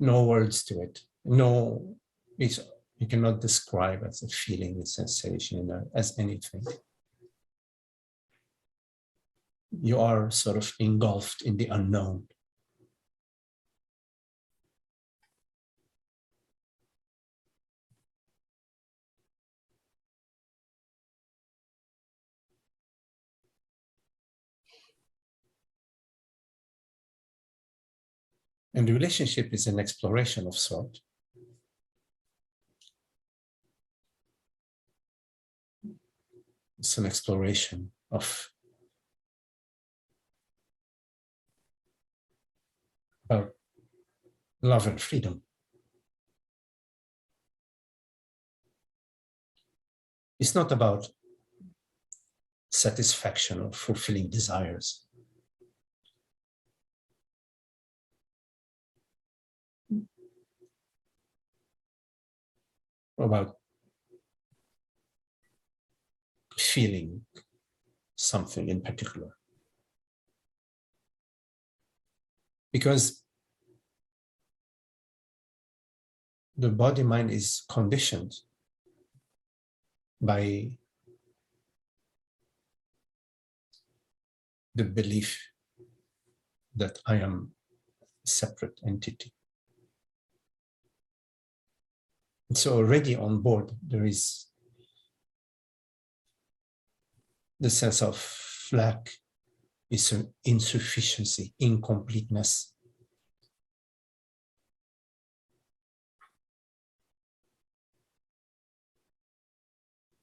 no words to it. No, you cannot describe as a feeling, a sensation, as anything. You are sort of engulfed in the unknown. And the relationship is an exploration of sort. It's an exploration of about love and freedom. It's not about satisfaction or fulfilling desires. About feeling something in particular. Because the body-mind is conditioned by the belief that I am a separate entity. And so already on board, there is the sense of lack, is an insufficiency, incompleteness.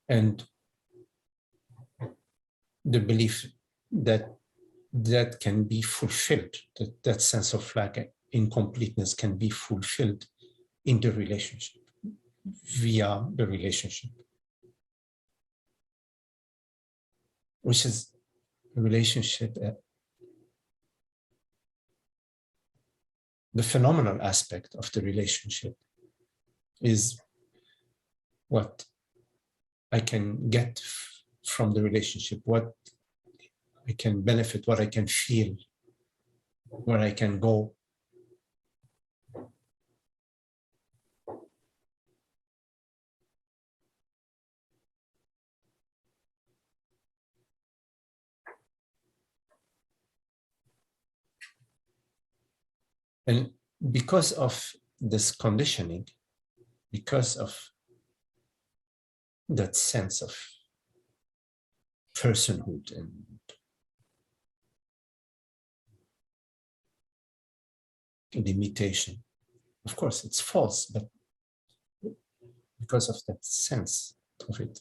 And the belief that that can be fulfilled, that sense of lack, incompleteness can be fulfilled in the relationship, via the relationship, which is a relationship. The phenomenal aspect of the relationship is what I can get from the relationship, what I can benefit, what I can feel, where I can go. And because of this conditioning, because of that sense of personhood and limitation, of course it's false, but because of that sense of it,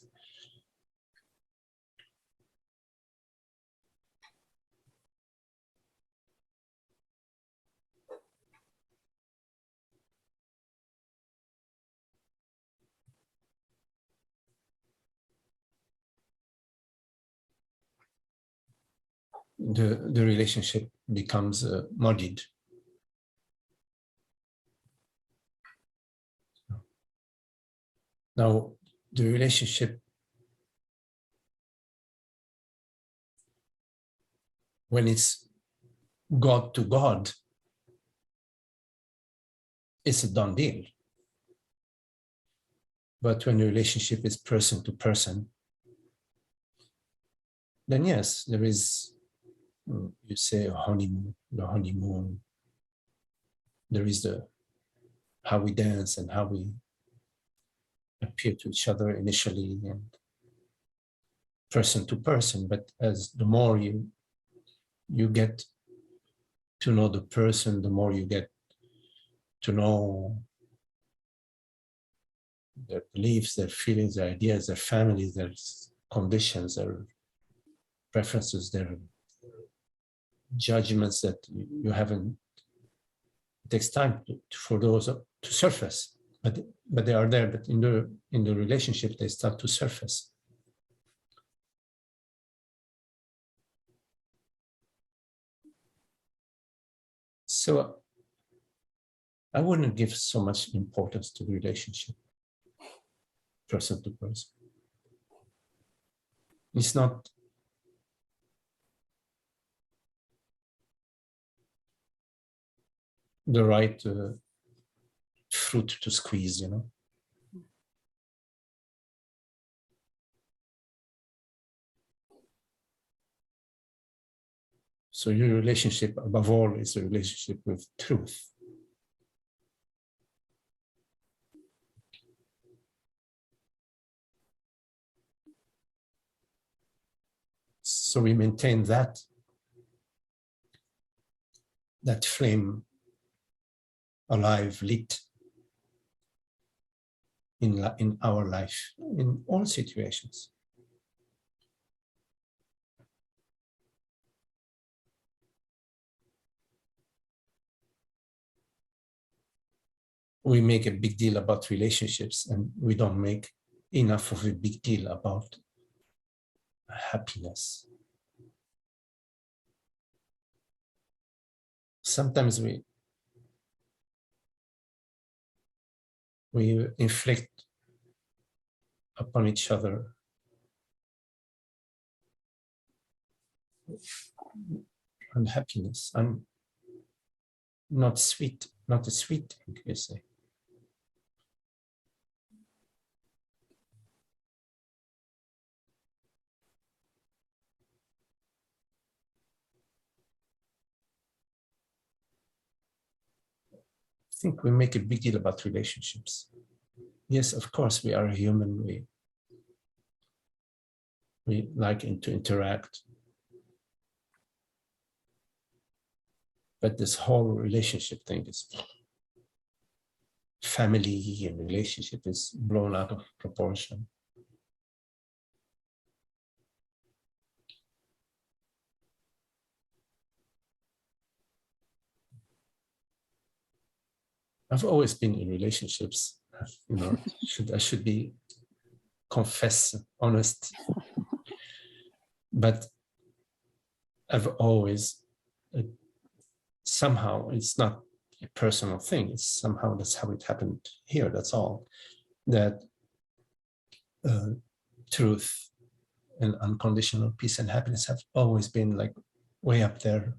the relationship becomes muddied. Now, the relationship, when it's God to God, it's a done deal. But when the relationship is person to person, then yes, there is, you say, a honeymoon, the honeymoon. There is the how we dance and how we appear to each other initially and person to person. But as the more you get to know the person, the more you get to know their beliefs, their feelings, their ideas, their families, their conditions, their preferences, their judgments that you haven't. It takes time for those to surface, but they are there. But in the relationship, they start to surface. So I wouldn't give so much importance to the relationship, person to person. It's not the right fruit to squeeze, you know. So your relationship, above all, is a relationship with truth. So we maintain that flame alive, lit in our life, in all situations. We make a big deal about relationships, and we don't make enough of a big deal about happiness. Sometimes we inflict upon each other unhappiness, and not a sweet thing, you say. I think we make a big deal about relationships. Yes, of course, we are human. We like to interact. But this whole relationship thing is family and relationship is blown out of proportion. I've always been in relationships, you know, I should be honest. But I've always, somehow, it's not a personal thing, it's somehow that's how it happened here, that's all. That truth and unconditional peace and happiness have always been like way up there,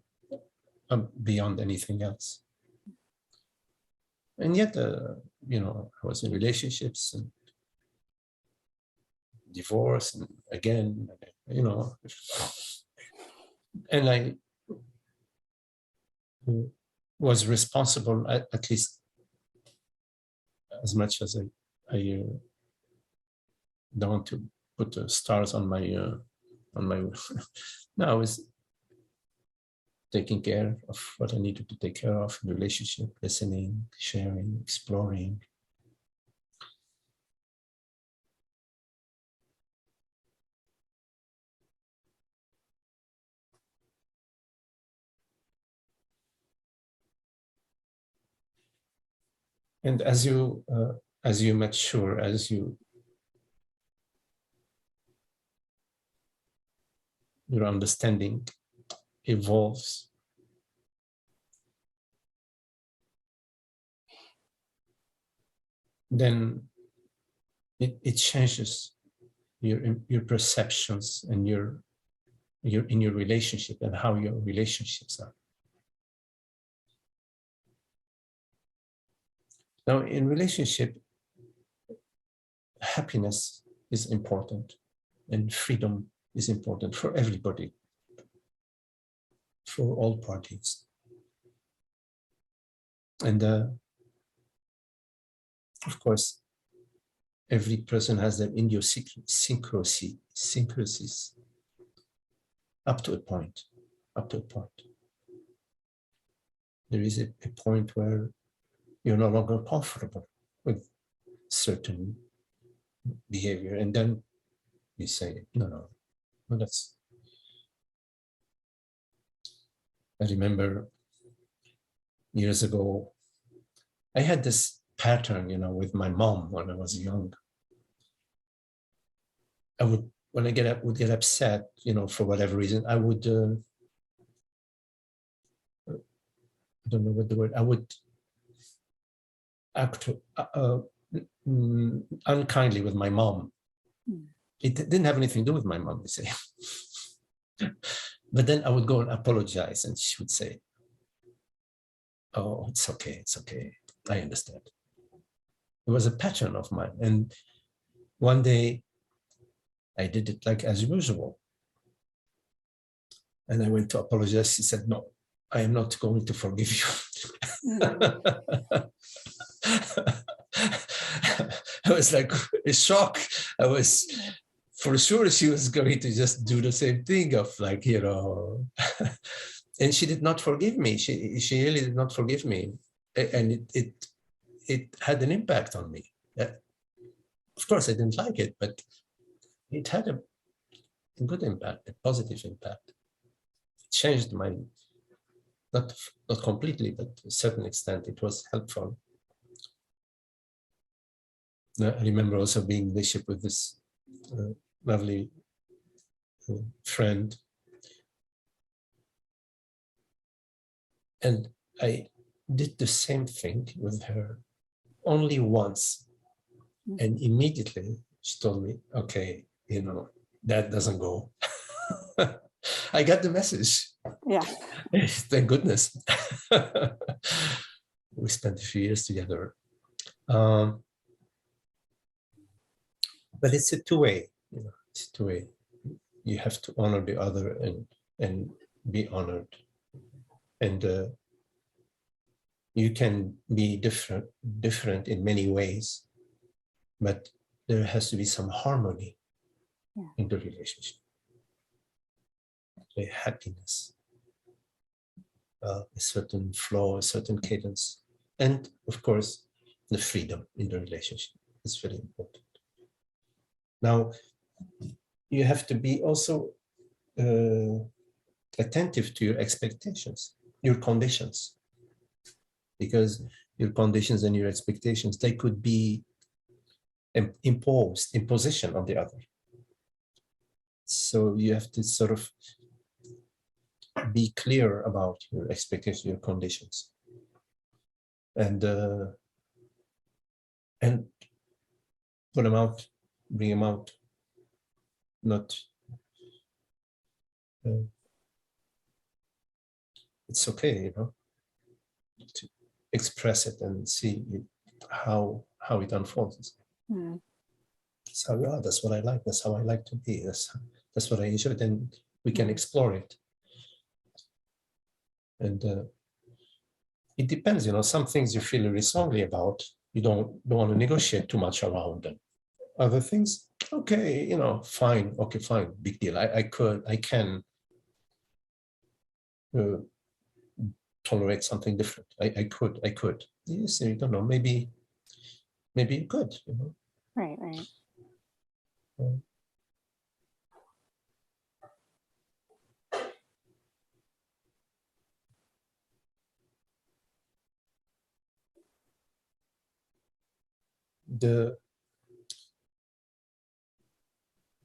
beyond anything else. And yet, you know, I was in relationships and divorce, and again, you know, and I was responsible, at least as much as I don't want to put the stars on my no, I was taking care of what I needed to take care of in the relationship, listening, sharing, exploring. And as you mature, as your understanding evolves, then it changes your perceptions and your in your relationship and how your relationships are. Now, in relationship, happiness is important and freedom is important for everybody, for all parties. And of course, every person has their idiosyncrasies up to a point, There is a point where you're no longer comfortable with certain behavior, and then you say, no, that's. I remember years ago, I had this pattern, with my mom when I was young. I would, when I would get upset, for whatever reason, I would, I don't know what the word, I would act unkindly with my mom. It didn't have anything to do with my mom, you say. But then I would go and apologize, and she would say, oh, it's okay, I understand. It was a pattern of mine. And one day I did it like as usual. And I went to apologize. She said, no, I am not going to forgive you. I was like in shock. I was, for sure, she was going to just do the same thing of like, and she did not forgive me. She really did not forgive me. And it had an impact on me. Of course, I didn't like it, but it had a good impact, a positive impact. It changed my, not completely, but to a certain extent, it was helpful. I remember also being in relationship with this lovely friend. And I did the same thing with her only once. And immediately she told me, okay, that doesn't go. I got the message. Yeah. Thank goodness. We spent a few years together. But it's a two-way, it's a two-way. You have to honor the other and be honored. And you can be different in many ways, but there has to be some harmony in the relationship. A happiness, a certain flow, a certain cadence, and of course, the freedom in the relationship is very important. Now, you have to be also attentive to your expectations, your conditions, because your conditions and your expectations, they could be imposition on the other. So you have to sort of be clear about your expectations, your conditions, and put them out, bring them out, not. It's okay, to express it and see how it unfolds. So that's what I like. That's how I like to be. That's what I enjoy. Then we can explore it. And it depends. Some things you feel really strongly about. You don't want to negotiate too much around them. Other things, okay, fine. Okay, fine. Big deal. I can tolerate something different. I could. Yes, you don't know. Maybe you could. Right.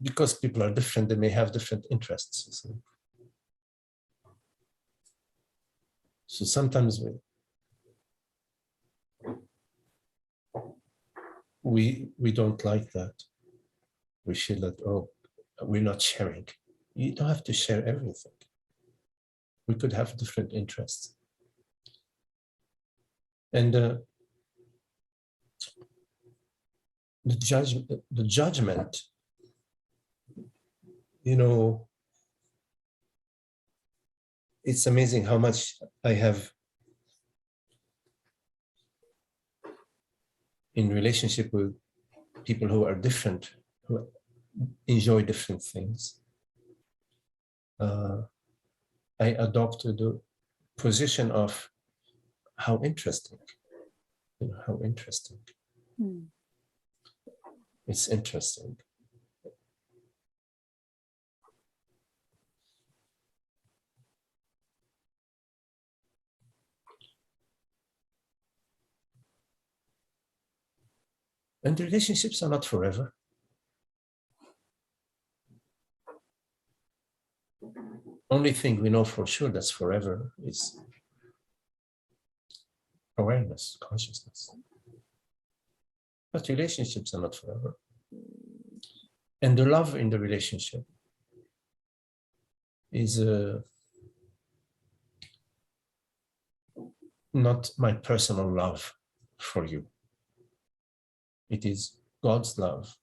Because people are different, they may have different interests. So we don't like that. We feel that, oh, we're not sharing. You don't have to share everything. We could have different interests. And the judgment, you know, it's amazing how much I have in relationship with people who are different, who enjoy different things. I adopted the position of how interesting, you know, how interesting. It's interesting. And relationships are not forever. Only thing we know for sure that's forever is awareness, consciousness. But relationships are not forever. And the love in the relationship is not my personal love for you. It is God's love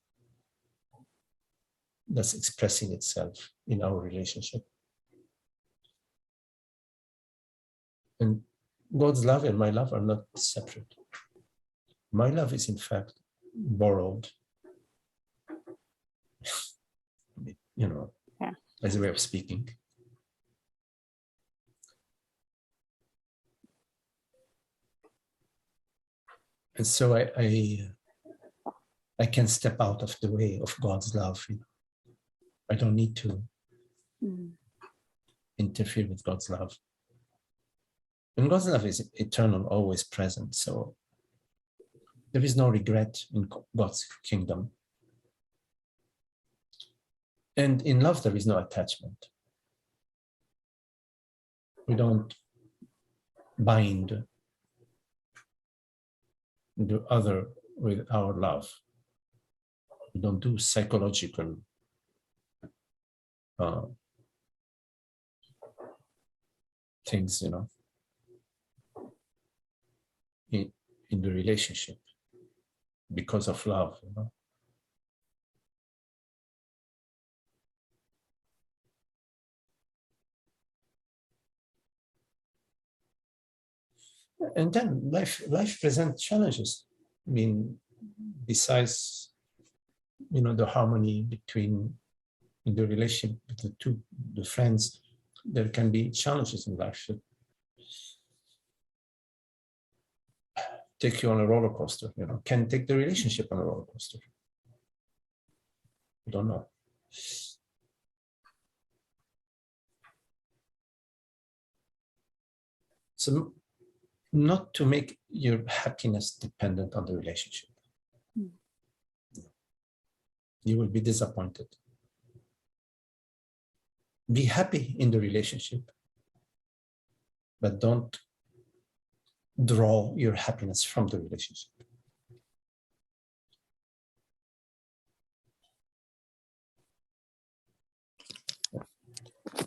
that's expressing itself in our relationship. And God's love and my love are not separate. My love is in fact borrowed, you know, as a way of speaking. And so I can step out of the way of God's love. You know? I don't need to interfere with God's love. And God's love is eternal, always present. So there is no regret in God's kingdom. And in love, there is no attachment. We don't bind the other with our love. We don't do psychological things, you know, in the relationship because of love, you know. And then life presents challenges. I mean, besides, you know, the harmony between in the relationship with the friends, there can be challenges in life that take you on a roller coaster, you know, can take the relationship on a roller coaster. I don't know. So not to make your happiness dependent on the relationship. You will be disappointed. Be happy in the relationship, but don't draw your happiness from the relationship.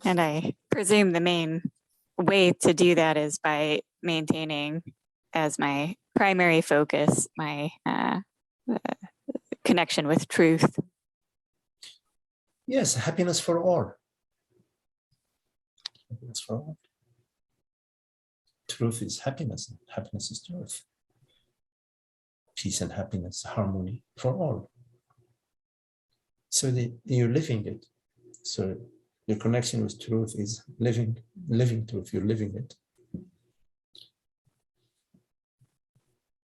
And I presume the main way to do that is by maintaining as my primary focus my connection with truth. Yes, happiness for all. Happiness for all. Truth is happiness. Happiness is truth. Peace and happiness, harmony for all. So you're living it. So your connection with truth is living truth. You're living it.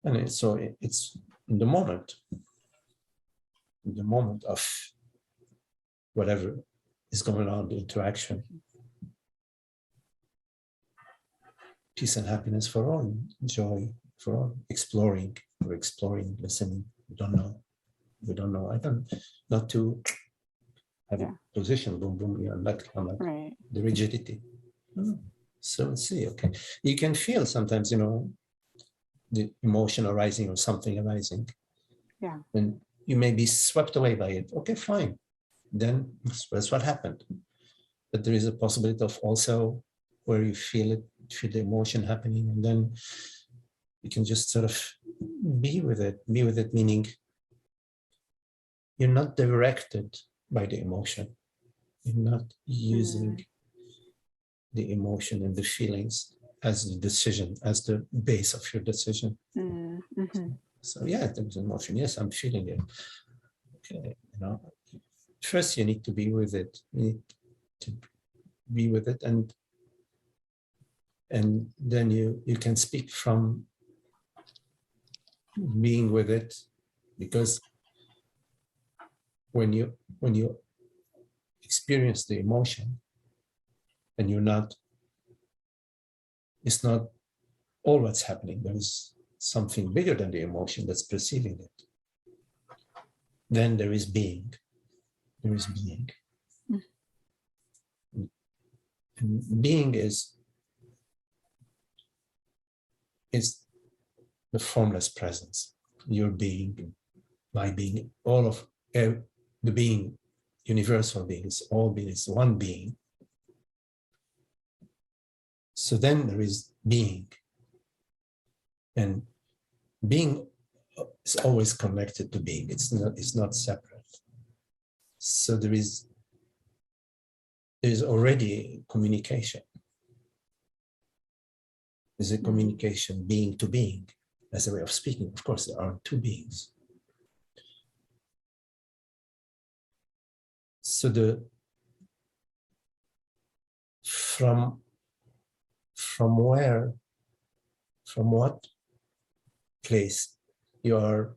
And it's in the moment of whatever is going on, the interaction. Peace and happiness for all, joy for all, exploring, listening. We don't know. I don't, not to have a position, boom, boom, I'm like right. The rigidity. So let's see, okay. You can feel sometimes, you know, the emotion arising or something arising. Yeah. And you may be swept away by it. Okay, fine. Then that's what happened. But there is a possibility of also where you feel it, feel the emotion happening, and then you can just sort of be with it. Be with it, meaning you're not directed by the emotion. You're not using the emotion and the feelings as the decision, as the base of your decision. Mm-hmm. So yeah, there's emotion. Yes, I'm feeling it. Okay, first you need to be with it. You need to be with it, and then you can speak from being with it, because when you experience the emotion, and it's not all what's happening. There is something bigger than the emotion that's perceiving it. Then there is being. There is being. And being is the formless presence. Your being, my being, all of the being, universal beings, all beings, one being. So then there is being. And being is always connected to being. It's not separate. So there is already communication. There's a communication being to being as a way of speaking. Of course, there are two beings. So from what place you are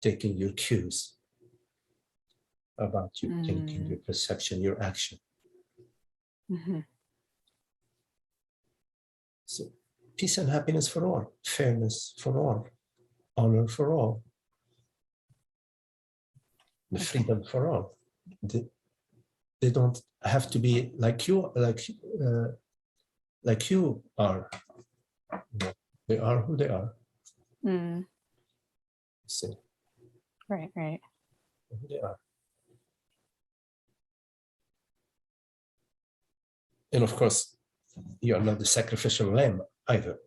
taking your cues about your thinking, your perception, your action. Mm-hmm. So peace and happiness for all, fairness for all, honor for all, the freedom for all. They don't have to be like you are. They are who they are. So, Right. who they are. And of course, you are not the sacrificial lamb either.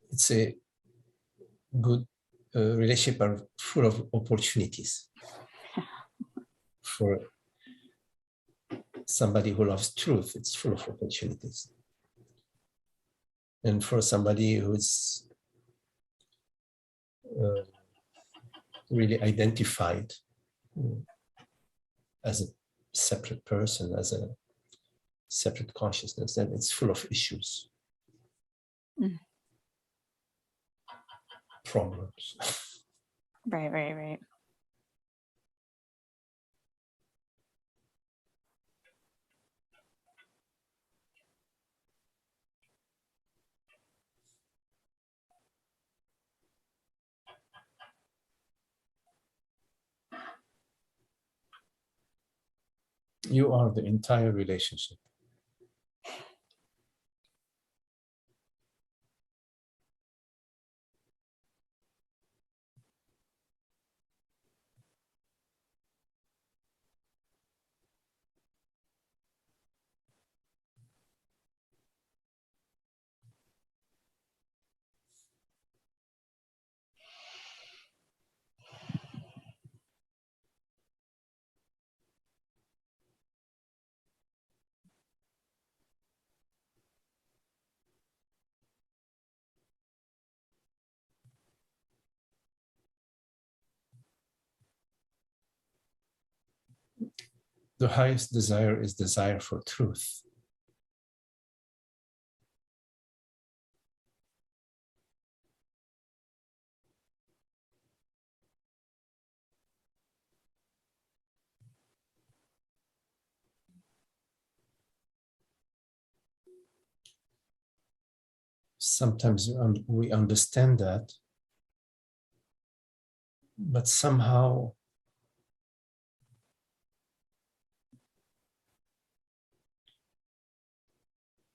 It's a good relationship are full of opportunities for somebody who loves truth. It's full of opportunities, and for somebody who's really identified as a separate person, as a separate consciousness, then it's full of issues, problems. Right. You are the entire relationship. The highest desire is desire for truth. Sometimes we understand that, but somehow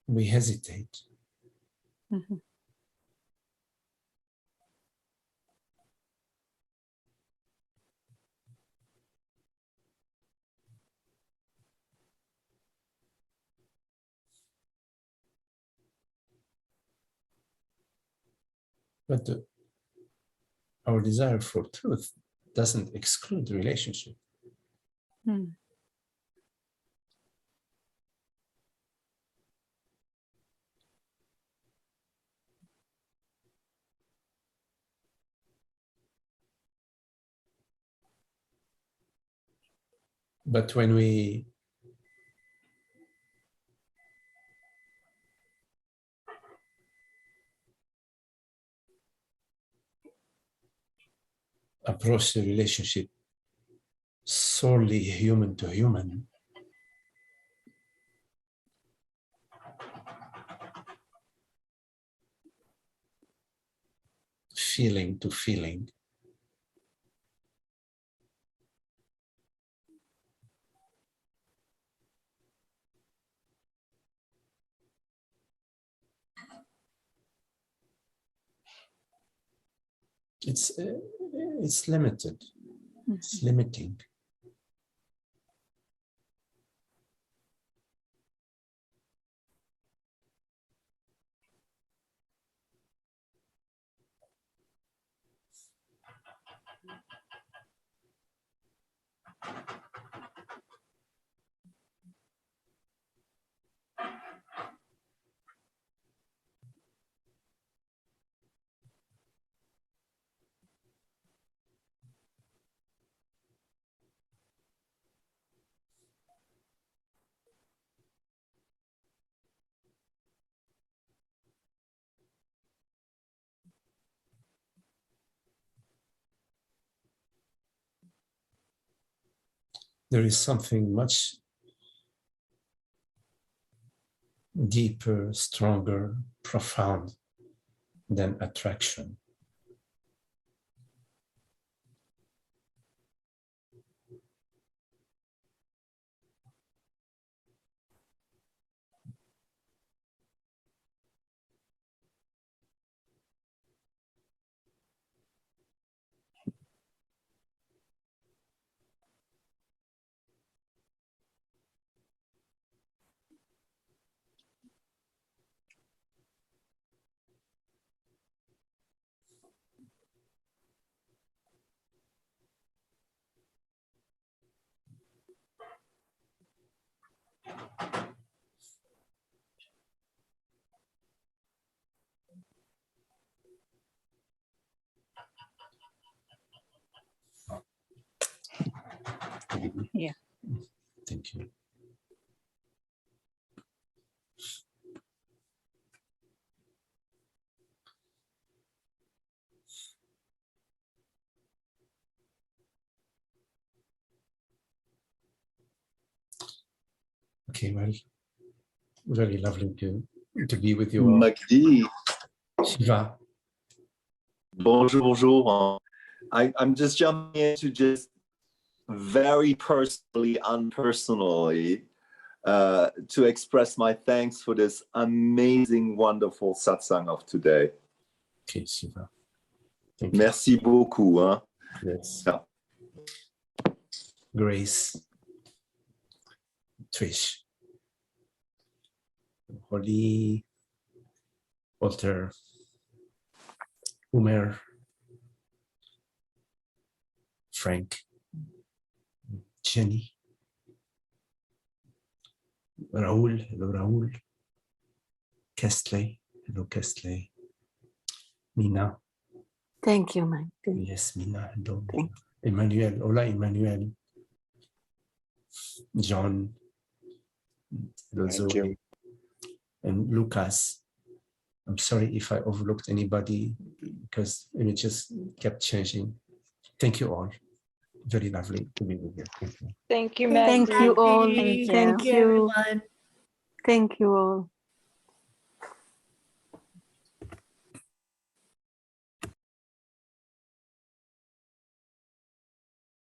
we hesitate. Mhm. But our desire for truth doesn't exclude relationship. Mm. But when we approach the relationship solely human to human, feeling to feeling, it's limited, it's limiting. There is something much deeper, stronger, profound than attraction. Yeah. Thank you. Okay, well, very lovely to be with you all. Magdi, Shiva. bonjour, bonjour. I'm just jumping in to just very personally, unpersonally, to express my thanks for this amazing, wonderful satsang of today. Okay, Shiva. Thank you. Merci beaucoup. Hein? Yes. Yeah. Grace. Trish. Holly. Walter. Umer. Frank. Jenny. Raoul. Hello, Raoul. Kestley. Hello, Kestley. Mina. Thank you, Mike. Yes, Mina. Hello. Thank Emmanuel. Hola, Emmanuel. John. Hello, Thank Zoe. you. And Lucas. I'm sorry if I overlooked anybody because images kept changing. Thank you all. Very lovely to be with you. Thank you. Thank you, Thank Magdi. you all. Thank you. Thank you. everyone. Thank you all.